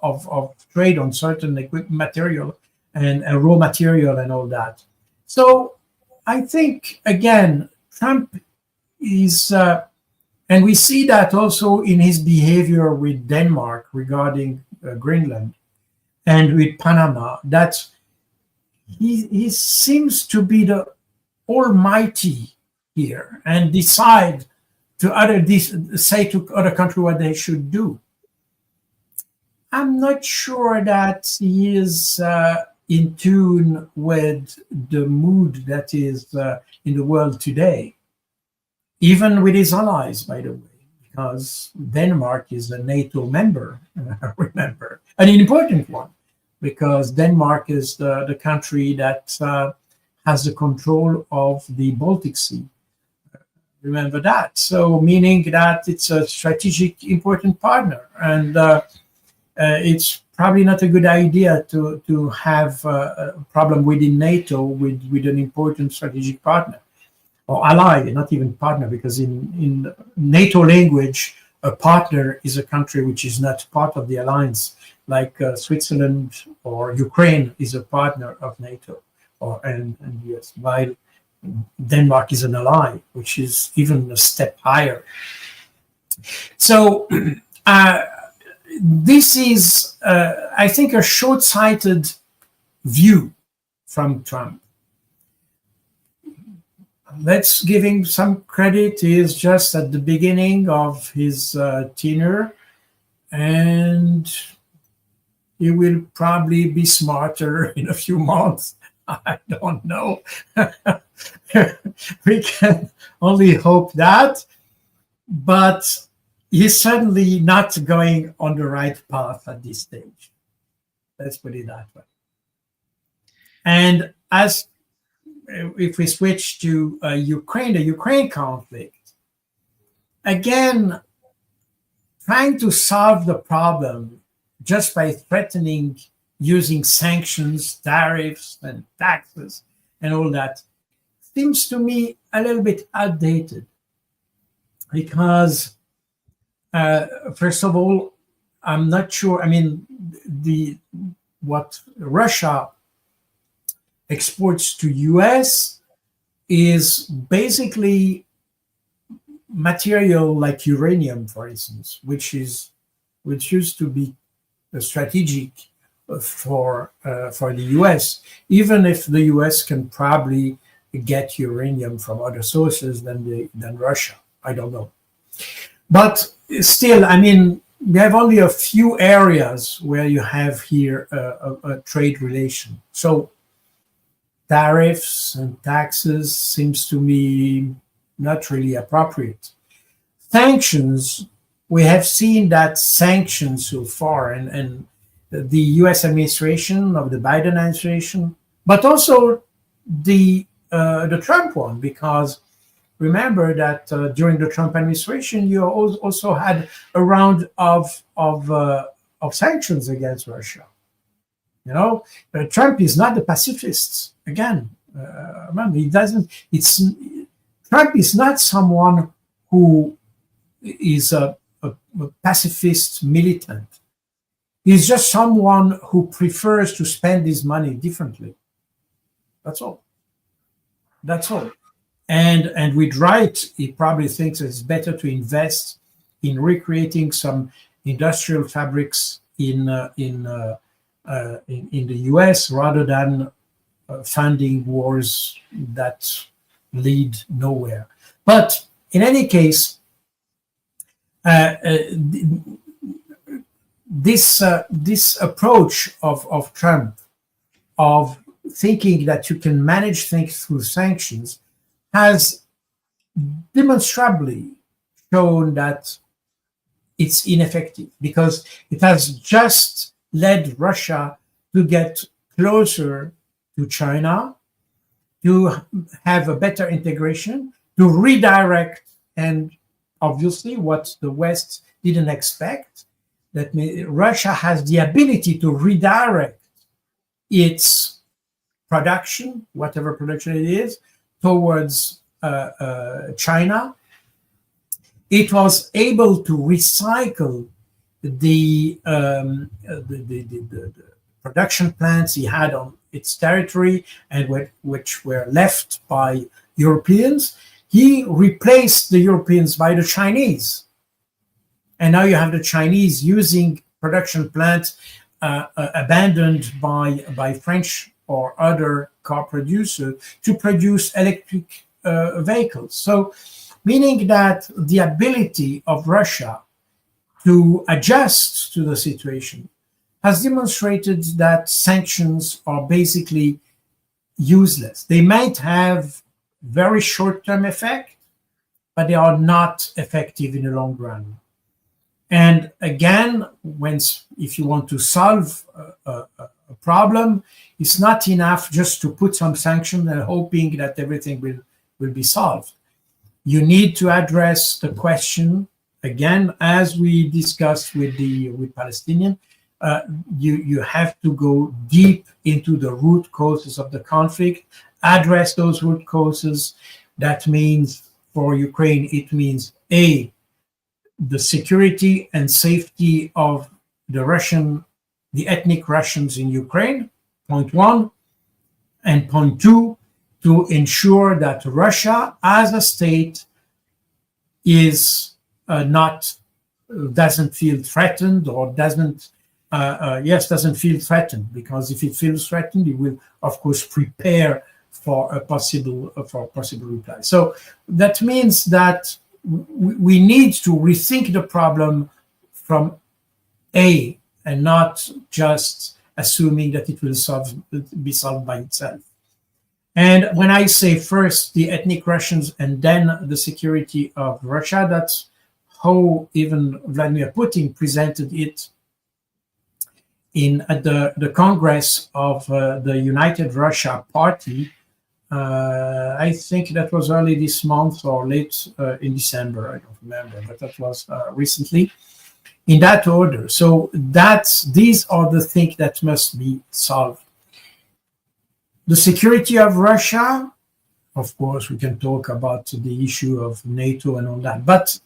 trade on certain material and raw material and all that. So I think, again, Trump is, and we see that also in his behavior with Denmark regarding Greenland and with Panama, that he seems to be the almighty here and decide to say to other countries what they should do. I'm not sure that he is in tune with the mood that is in the world today, even with his allies, by the way, because Denmark is a NATO member, remember, an important one, because Denmark is the country that has the control of the Baltic Sea. Remember that. So meaning that it's a strategic important partner. And it's probably not a good idea to have a problem within NATO with an important strategic partner or ally, not even partner, because in NATO language, a partner is a country which is not part of the alliance, like Switzerland or Ukraine is a partner of NATO and US, while Denmark is an ally, which is even a step higher. So this is, I think, a short-sighted view from Trump. Let's give him some credit. He is just at the beginning of his tenure, and he will probably be smarter in a few months. I don't know. We can only hope that, but he's certainly not going on the right path at this stage. Let's put it that way. And as if we switch to Ukraine, the Ukraine conflict, again, trying to solve the problem just by threatening using sanctions, tariffs, and taxes, and all that, seems to me a little bit outdated. Because, first of all, I'm not sure, I mean, what Russia exports to US is basically material like uranium, for instance, which used to be strategic for the US, even if the US can probably get uranium from other sources than Russia. I don't know. But still, I mean, we have only a few areas where you have here a trade relation. So tariffs and taxes seems to me not really appropriate. Sanctions, we have seen that sanctions so far, and the US administration of the Biden administration, but also the Trump one, because remember that during the Trump administration, you also had a round of sanctions against Russia. You know, Trump is not the pacifist. Again, remember, he doesn't. Trump is not someone who is a pacifist militant. He's just someone who prefers to spend his money differently. That's all. That's all. And with right, he probably thinks it's better to invest in recreating some industrial fabrics in the US rather than funding wars that lead nowhere. But in any case, this approach of Trump of thinking that you can manage things through sanctions has demonstrably shown that it's ineffective, because it has just led Russia to get closer to China, to have a better integration, to redirect, and obviously what the West didn't expect, that Russia has the ability to redirect its production, whatever production it is, towards China. It was able to recycle the production plants he had on its territory and which were left by Europeans. He replaced the Europeans by the Chinese. And now you have the Chinese using production plants abandoned by French or other car producers to produce electric vehicles. So, meaning that the ability of Russia to adjust to the situation has demonstrated that sanctions are basically useless. They might have very short-term effect, but they are not effective in the long run. And again, if you want to solve a problem, it's not enough just to put some sanctions and hoping that everything will be solved. You need to address the question, again, as we discussed with Palestinian, you have to go deep into the root causes of the conflict, address those root causes. That means, for Ukraine, it means A, the security and safety of the ethnic Russians in Ukraine, point one, and point two, to ensure that Russia as a state doesn't feel threatened, or doesn't feel threatened, because if it feels threatened, it will of course prepare for a possible reply. So that means that we need to rethink the problem from A, and not just assuming that it will be solved by itself. And when I say first the ethnic Russians and then the security of Russia, that's how even Vladimir Putin presented it at the Congress of the United Russia Party. I think that was early this month or late in December. I don't remember, but that was recently, in that order. So these are the things that must be solved. The security of Russia, of course, we can talk about the issue of NATO and all that, but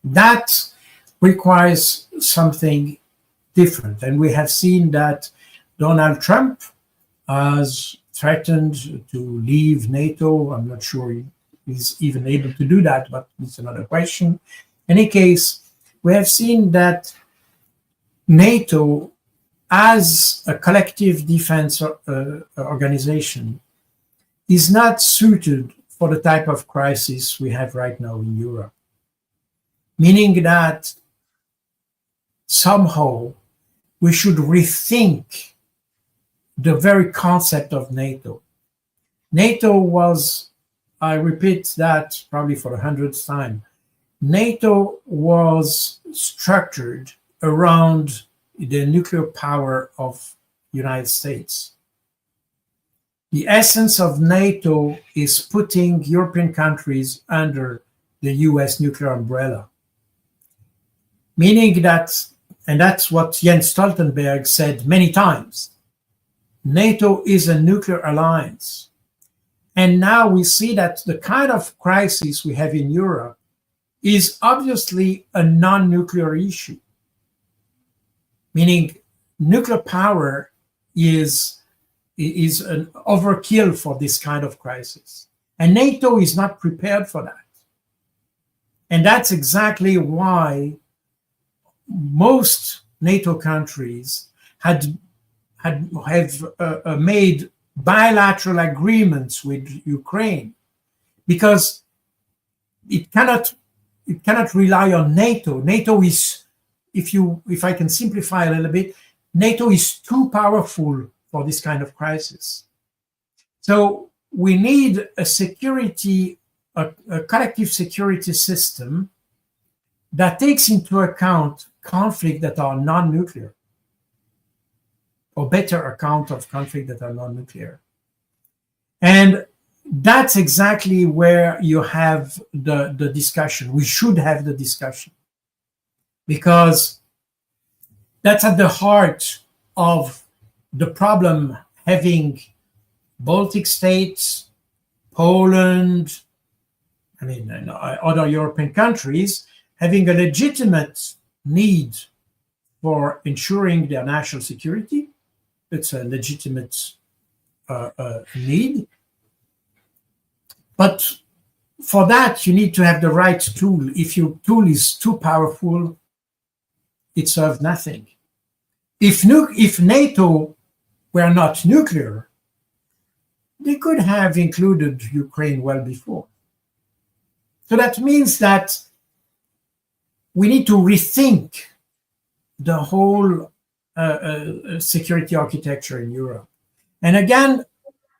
that requires something different. And we have seen that Donald Trump has threatened to leave NATO. I'm not sure he's even able to do that, but it's another question. In any case, we have seen that NATO, as a collective defense organization, is not suited for the type of crisis we have right now in Europe. Meaning that somehow we should rethink the very concept of NATO. NATO was I repeat that probably for the 100th time. NATO was structured around the nuclear power of the United States. The essence of NATO is putting European countries under the US nuclear umbrella. Meaning that, and that's what Jens Stoltenberg said many times, NATO is a nuclear alliance. And now we see that the kind of crisis we have in Europe is obviously a non-nuclear issue. Meaning nuclear power is an overkill for this kind of crisis. And NATO is not prepared for that. And that's exactly why most NATO countries have made bilateral agreements with Ukraine, because it cannot rely on NATO. NATO is, if I can simplify a little bit, NATO is too powerful for this kind of crisis. So we need a collective security system that takes into account conflicts that are non-nuclear, or better account of conflicts that are non-nuclear. And that's exactly where you have the discussion. We should have the discussion, because that's at the heart of the problem, having Baltic states, Poland, other European countries having a legitimate need for ensuring their national security. It's a legitimate need. But for that, you need to have the right tool. If your tool is too powerful, it serves nothing. If NATO were not nuclear, they could have included Ukraine well before. So that means that we need to rethink the whole security architecture in Europe. And again,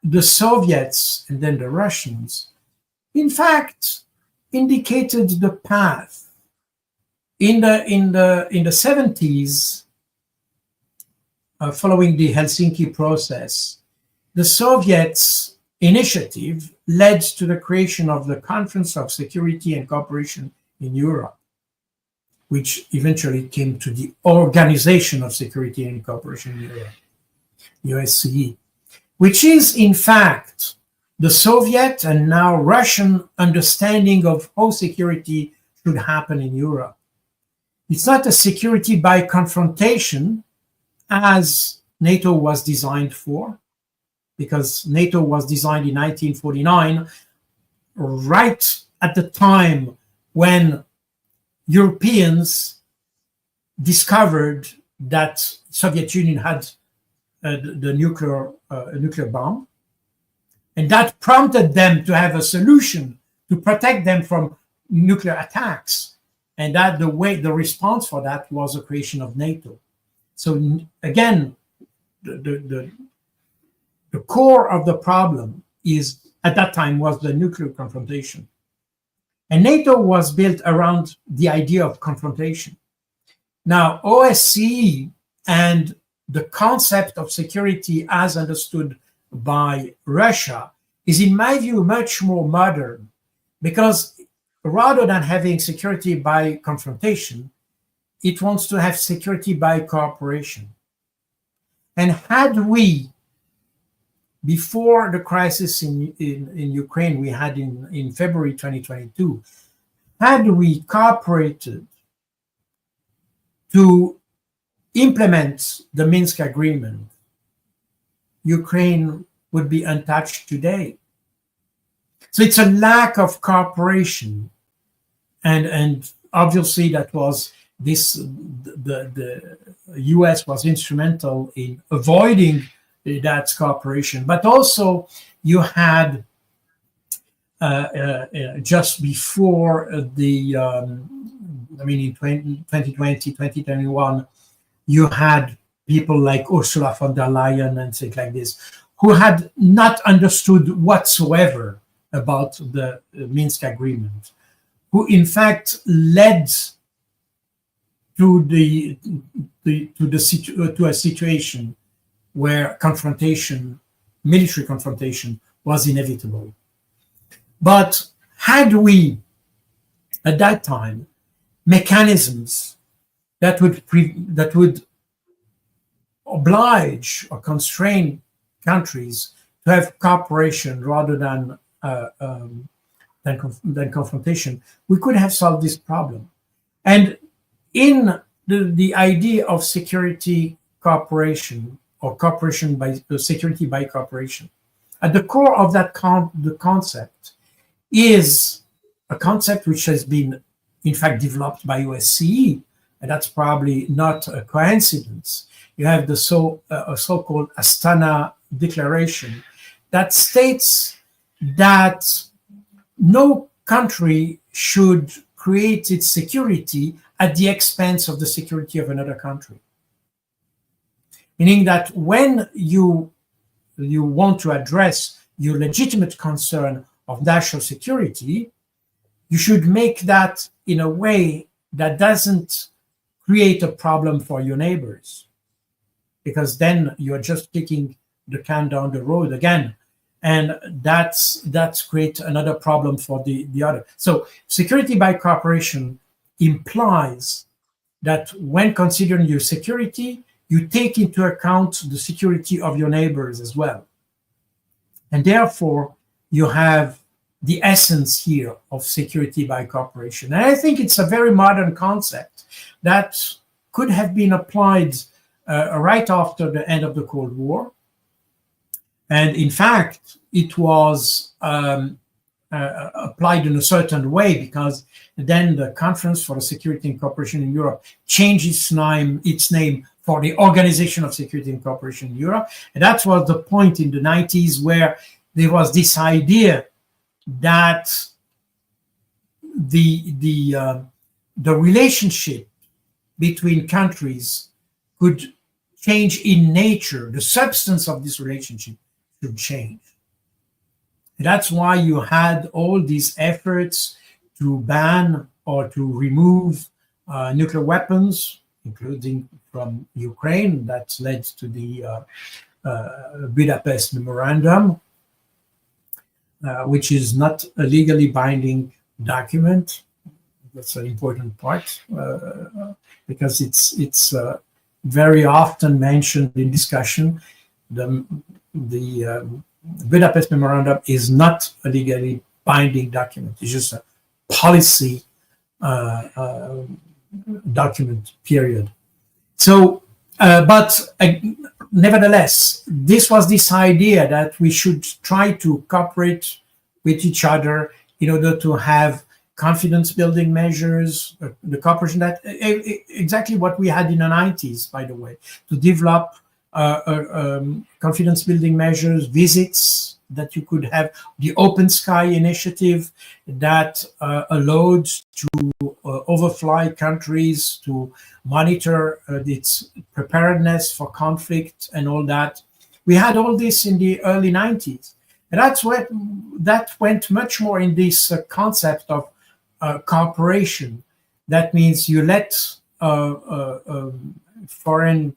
the Soviets and then the Russians, in fact, indicated the path. In the 70s, following the Helsinki process, the Soviets' initiative led to the creation of the Conference of Security and Cooperation in Europe, which eventually came to the Organization of Security and Cooperation in Europe, OSCE, which is in fact the Soviet and now Russian understanding of how security should happen in Europe. It's not a security by confrontation as NATO was designed for, because NATO was designed in 1949, right at the time when Europeans discovered that Soviet Union had the nuclear bomb, and that prompted them to have a solution to protect them from nuclear attacks, and that the response for that was the creation of NATO. So again, the core of the problem is, at that time, was the nuclear confrontation. And NATO was built around the idea of confrontation. Now, OSCE and the concept of security as understood by Russia is, in my view, much more modern, because rather than having security by confrontation, it wants to have security by cooperation. And had we, before the crisis in Ukraine we had in February 2022, had we cooperated to implement the Minsk agreement, Ukraine would be untouched today. So it's a lack of cooperation, and obviously that was the US was instrumental in avoiding that cooperation. But also you had just before in 2020, 2021, you had people like Ursula von der Leyen and things like this, who had not understood whatsoever about the Minsk agreement, who in fact led to a situation where confrontation, military confrontation, was inevitable. But had we, at that time, mechanisms that would oblige or constrain countries to have cooperation rather than confrontation, we could have solved this problem. And in the idea of security cooperation, or cooperation by security by cooperation, at the core of that the concept is a concept which has been, in fact, developed by OSCE, and that's probably not a coincidence. You have the so-called Astana Declaration that states that no country should create its security at the expense of the security of another country. Meaning that when you want to address your legitimate concern of national security, you should make that in a way that doesn't create a problem for your neighbors, because then you're just kicking the can down the road again, and that's create another problem for the other. So security by cooperation implies that when considering your security, you take into account the security of your neighbors as well. And therefore, you have the essence here of security by cooperation. And I think it's a very modern concept that could have been applied right after the end of the Cold War. And in fact, it was applied in a certain way, because then the Conference for Security and Cooperation in Europe changed its name for the Organization of Security and Cooperation in Europe. And that was the point in the 90s where there was this idea that the relationship between countries could change in nature. The substance of this relationship should change. And that's why you had all these efforts to ban or to remove nuclear weapons, including from Ukraine. That led to the Budapest Memorandum, which is not a legally binding document. That's an important part, because it's very often mentioned in discussion. The Budapest Memorandum is not a legally binding document. It's just a policy document, period. So, but nevertheless, this was this idea that we should try to cooperate with each other in order to have confidence building measures, the cooperation that exactly what we had in the 90s, by the way, to develop confidence building measures, visits that you could have, the Open Sky initiative that allowed to overfly countries to monitor its preparedness for conflict and all that. We had all this in the early 90s. And that went much more in this concept of cooperation. That means you let foreign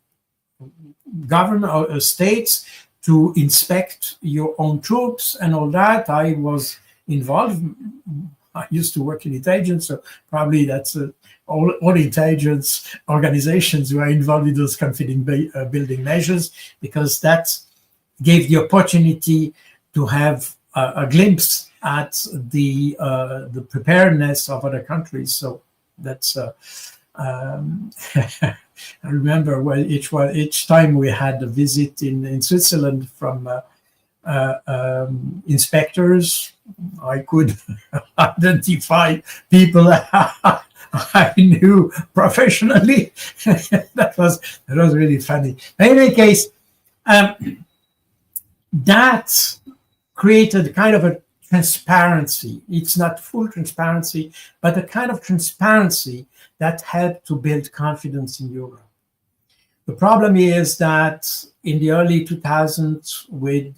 government or states to inspect your own troops and all that. I was involved. I used to work in intelligence, so probably that's all intelligence organizations were involved in those confidence building measures, because that gave the opportunity to have a glimpse at the preparedness of other countries. So that's I remember each time we had a visit in Switzerland from inspectors, I could identify people I knew professionally. that was really funny. In any case, that created kind of a transparency. It's not full transparency, but a kind of transparency that helped to build confidence in Europe. The problem is that in the early 2000s, with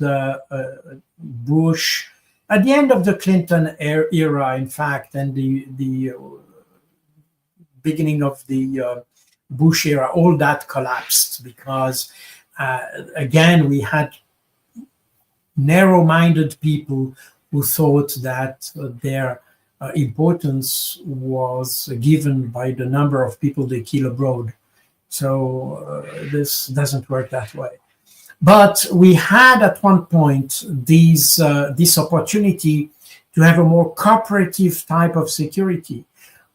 Bush at the end of the Clinton era, in fact, and the beginning of the Bush era, all that collapsed because, again, we had narrow-minded people who thought that their importance was given by the number of people they kill abroad. So this doesn't work that way. But we had at one point this opportunity to have a more cooperative type of security.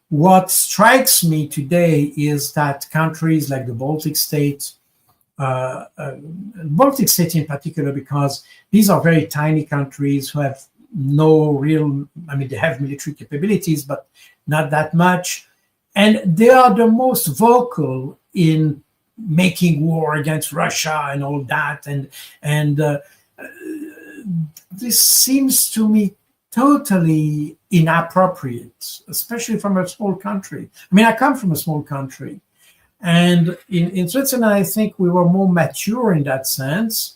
What strikes me today is that countries like the Baltic states, Baltic states in particular, because these are very tiny countries who have no real, I mean, they have military capabilities, but not that much. And they are the most vocal in making war against Russia and all that. And this seems to me totally inappropriate, especially from a small country. I mean, I come from a small country. And in Switzerland, I think we were more mature in that sense.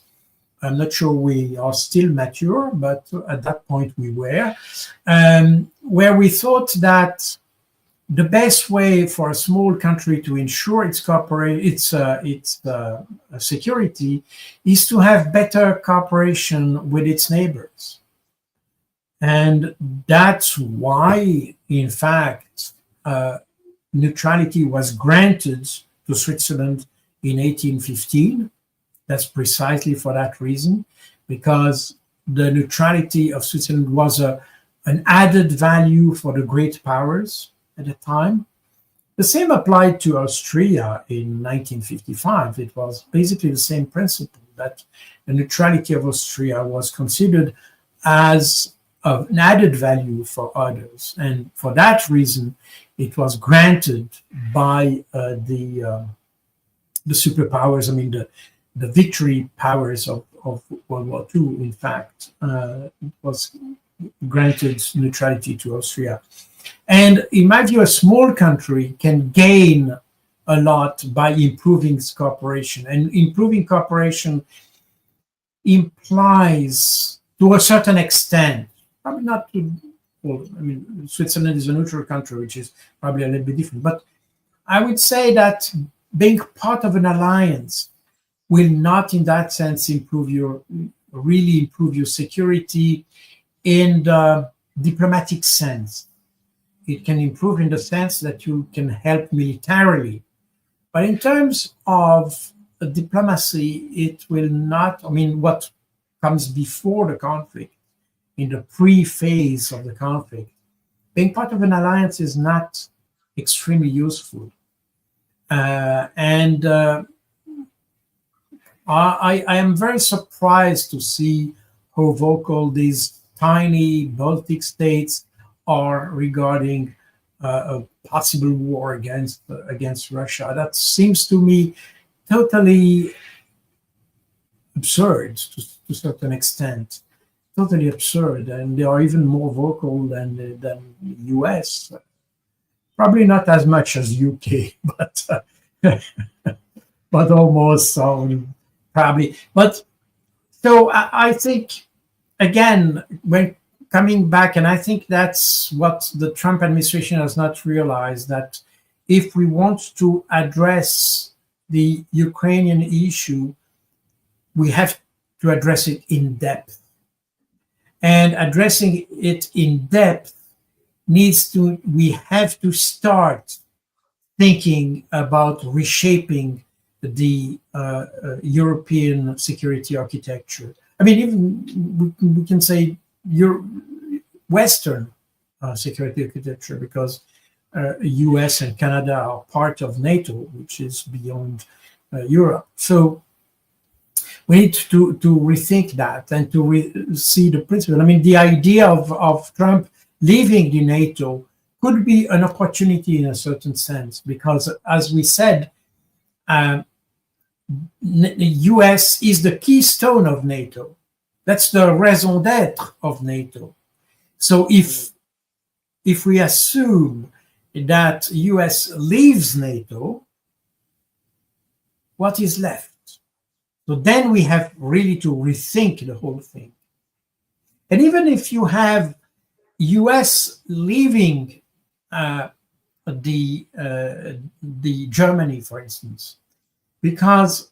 I'm not sure we are still mature, but at that point we were, where we thought that the best way for a small country to ensure its security is to have better cooperation with its neighbors. And that's why, in fact, neutrality was granted to Switzerland in 1815. That's precisely for that reason, because the neutrality of Switzerland was an added value for the great powers at the time. The same applied to Austria in 1955. It was basically the same principle, that the neutrality of Austria was considered as an added value for others. And for that reason, it was granted by the superpowers, I mean, the victory powers of World War II, in fact, was granted neutrality to Austria. And in my view, a small country can gain a lot by improving its cooperation. And improving cooperation implies, to a certain extent, probably not to, well, I mean, Switzerland is a neutral country, which is probably a little bit different. But I would say that being part of an alliance will not, in that sense, really improve your security in the diplomatic sense. It can improve in the sense that you can help militarily. But in terms of diplomacy, it will not, I mean, what comes before the conflict, in the pre-phase of the conflict, being part of an alliance is not extremely useful. I am very surprised to see how vocal these tiny Baltic states are regarding a possible war against Russia. That seems to me totally absurd to a certain extent. Totally absurd, and they are even more vocal than the US. Probably not as much as UK, but but almost so, probably. But so I think, again, when coming back, and I think that's what the Trump administration has not realized, that if we want to address the Ukrainian issue, we have to address it in depth. And addressing it in depth we have to start thinking about reshaping the European security architecture. I mean, even we can say Western security architecture, because US and Canada are part of NATO, which is beyond Europe. So we need to rethink that and to see the principle. I mean, the idea of Trump leaving the NATO could be an opportunity in a certain sense, because, as we said, the US is the keystone of NATO. That's the raison d'être of NATO. So if we assume that US leaves NATO, what is left? So then we have really to rethink the whole thing. And even if you have US leaving the Germany, for instance, because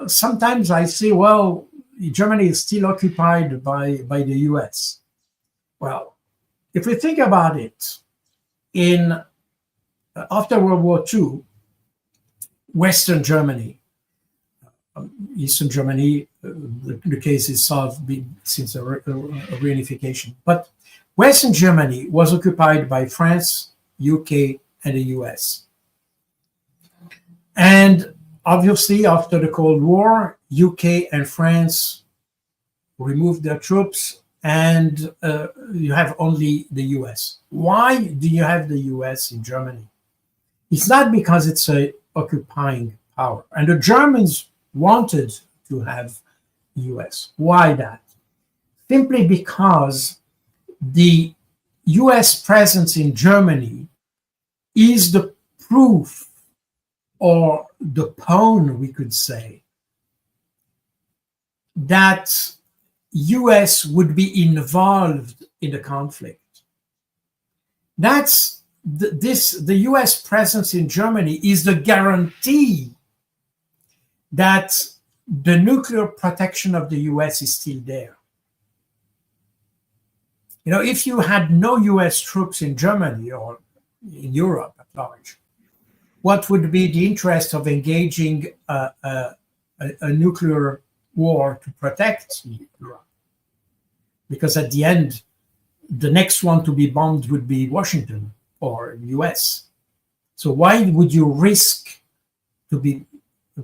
sometimes I say, well, Germany is still occupied by the US. Well, if we think about it, in after World War II, Western Germany, Eastern Germany, the case is solved since a reunification. But Western Germany was occupied by France, UK, and the US. And obviously, after the Cold War, UK and France removed their troops, and you have only the US. Why do you have the US in Germany? It's not because it's an occupying power. And the Germans wanted to have US. Why that? Simply because the US presence in Germany is the proof, or the pawn, we could say, that US would be involved in the conflict. That's the US presence in Germany is the guarantee that the nuclear protection of the US is still there. You know, if you had no US troops in Germany or in Europe at large, what would be the interest of engaging a nuclear war to protect Europe? Because at the end, the next one to be bombed would be Washington or US. So why would you risk to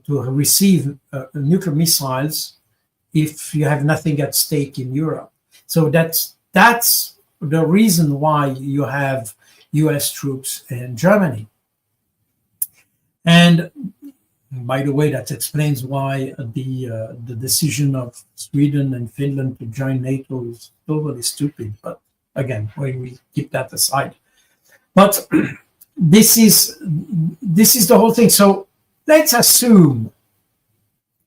receive nuclear missiles if you have nothing at stake in Europe? So that's the reason why you have US troops in Germany. And by the way, that explains why the decision of Sweden and Finland to join NATO is totally stupid. But again, we keep that aside. But this is the whole thing. So let's assume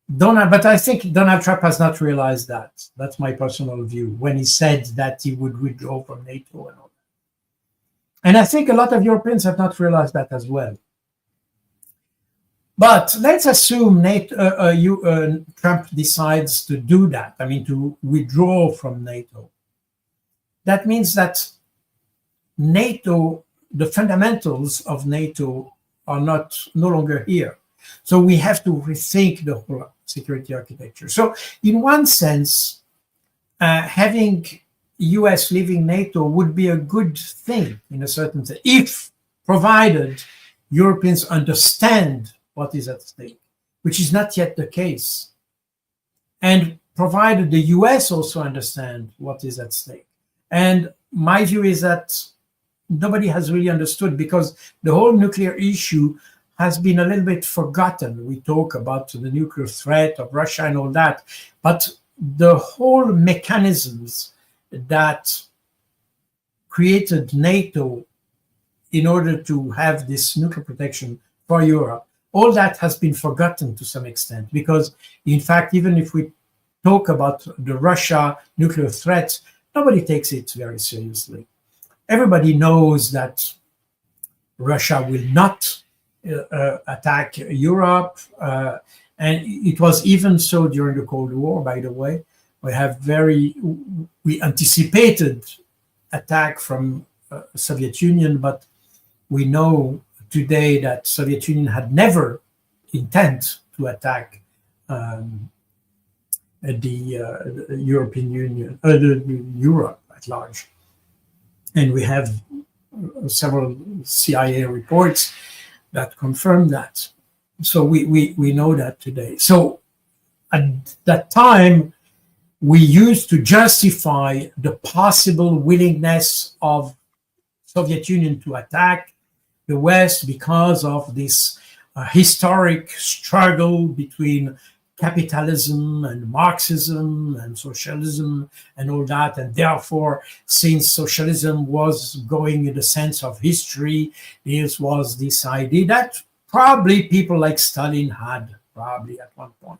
but I think Donald Trump has not realized that. That's my personal view when he said that he would withdraw from NATO and all that. And I think a lot of Europeans have not realized that as well. But let's assume Trump decides to do that, I mean, to withdraw from NATO. That means that NATO, the fundamentals of NATO are no longer here. So we have to rethink the whole security architecture. So in one sense, having US leaving NATO would be a good thing in a certain sense, if provided Europeans understand what is at stake, which is not yet the case. And provided the US also understand what is at stake. And my view is that nobody has really understood, because the whole nuclear issue has been a little bit forgotten. We talk about the nuclear threat of Russia and all that, but the whole mechanisms that created NATO in order to have this nuclear protection for Europe, all that has been forgotten to some extent, because in fact, even if we talk about the Russia nuclear threat, nobody takes it very seriously. Everybody knows that Russia will not attack Europe, and it was even so during the Cold War, by the way. We anticipated attack from Soviet Union, but we know today that Soviet Union had never intent to attack the European Union, Europe at large. And we have several CIA reports that confirm that. So we know that today. So at that time, we used to justify the possible willingness of Soviet Union to attack the West because of this historic struggle between capitalism and Marxism and socialism and all that. And therefore, since socialism was going in the sense of history, this was this idea that probably people like Stalin had, probably at one point.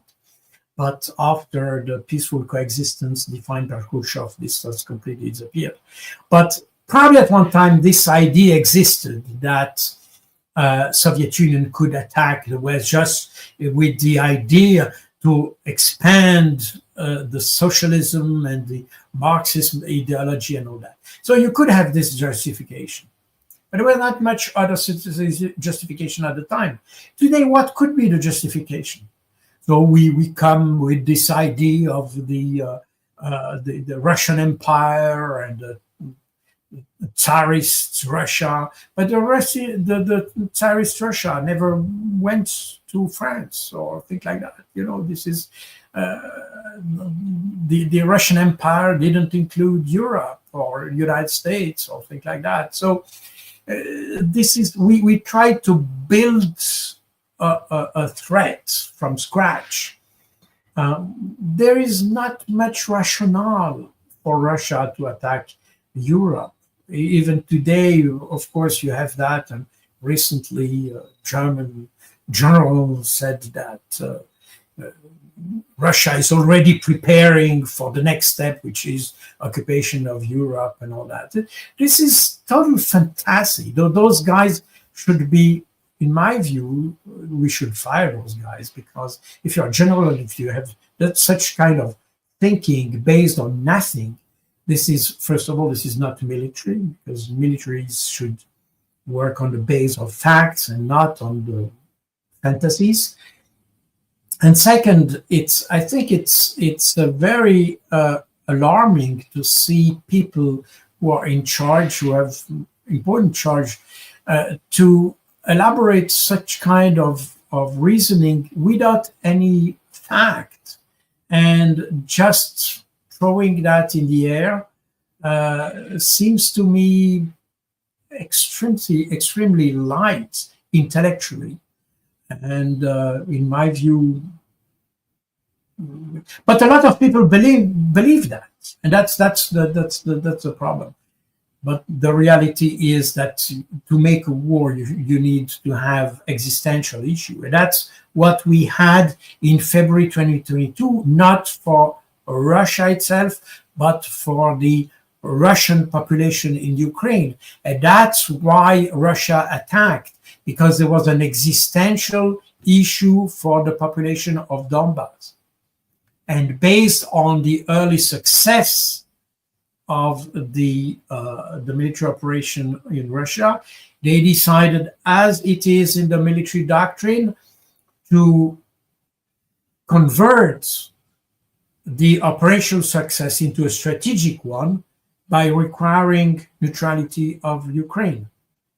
But after the peaceful coexistence defined by Khrushchev, this has completely disappeared. But probably at one time, this idea existed that Soviet Union could attack the West just with the idea to expand the socialism and the Marxism ideology and all that. So you could have this justification. But there was not much other justification at the time. Today, what could be the justification? So we come with this idea of the Russian Empire and the Tsarist Russia, but the Tsarist Russia never went to France or things like that. This is the Russian Empire didn't include Europe or United States or things like that. So this is we try to build a threat from scratch. There is not much rationale for Russia to attack Europe. Even today, of course, you have that. And recently, a German general said that Russia is already preparing for the next step, which is occupation of Europe and all that. This is total fantasy. Those guys should be, in my view, we should fire those guys, because if you're a general, if you have that such kind of thinking based on nothing, this is, first of all, this is not military, because militaries should work on the base of facts and not on the fantasies. And second, I think it's a very alarming to see people who are in charge, who have important charge, to elaborate such kind of reasoning without any fact, and just throwing that in the air seems to me extremely light intellectually, and in my view, but a lot of people believe that, and that's the problem. But the reality is that to make a war, you need to have existential issue, and that's what we had in February 2022, not for Russia itself, but for the Russian population in Ukraine. And that's why Russia attacked, because there was an existential issue for the population of Donbass. And based on the early success of the military operation in Russia, they decided, as it is in the military doctrine, to convert the operational success into a strategic one by requiring neutrality of Ukraine.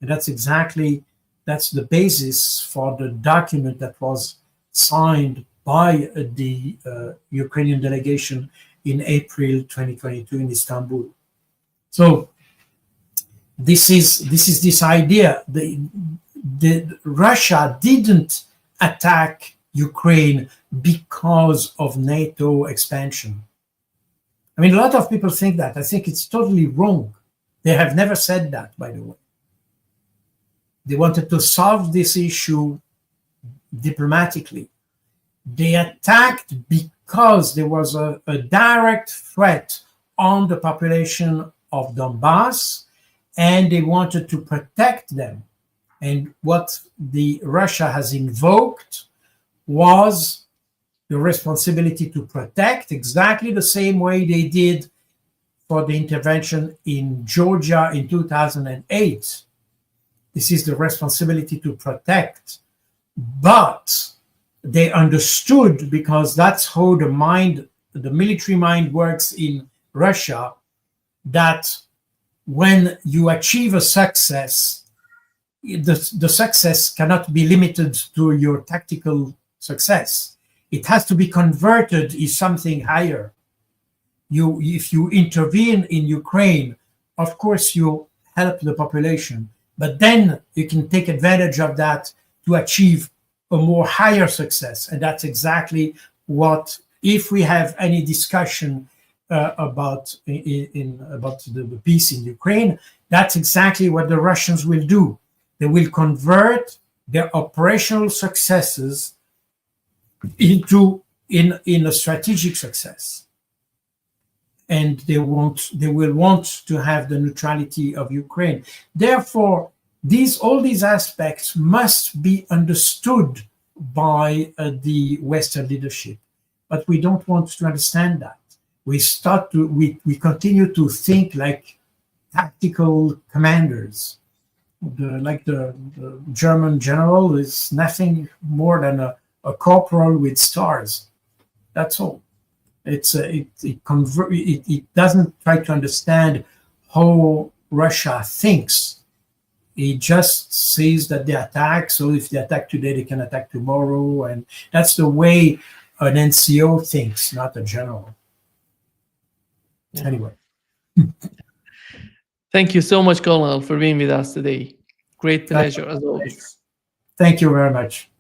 And that's the basis for the document that was signed by the Ukrainian delegation in April 2022 in Istanbul. So this is this idea. The Russia didn't attack Ukraine because of NATO expansion. I mean, a lot of people think that. I think it's totally wrong. They have never said that, by the way. They wanted to solve this issue diplomatically. They attacked because there was a direct threat on the population of Donbass, and they wanted to protect them. And what Russia has invoked was the responsibility to protect, exactly the same way they did for the intervention in Georgia in 2008. This is the responsibility to protect. But they understood, because that's how the military mind works in Russia, that when you achieve a success, the success cannot be limited to your tactical success. It has to be converted in something higher. If you intervene in Ukraine, of course you help the population, but then you can take advantage of that to achieve a more higher success. And that's exactly what, if we have any discussion about the peace in Ukraine, that's exactly what the Russians will do. They will convert their operational successes into in a strategic success, and they will want to have the neutrality of Ukraine. Therefore, all these aspects must be understood by the Western leadership, but we don't want to understand that. We continue to think like tactical commanders. The German general is nothing more than a corporal with stars. That's all. It doesn't try to understand how Russia thinks. It just says that they attack. So if they attack today, they can attack tomorrow, and that's the way an NCO thinks, not a general. Yeah. Anyway. Thank you so much, Colonel, for being with us today. Great pleasure as always. Thank you very much.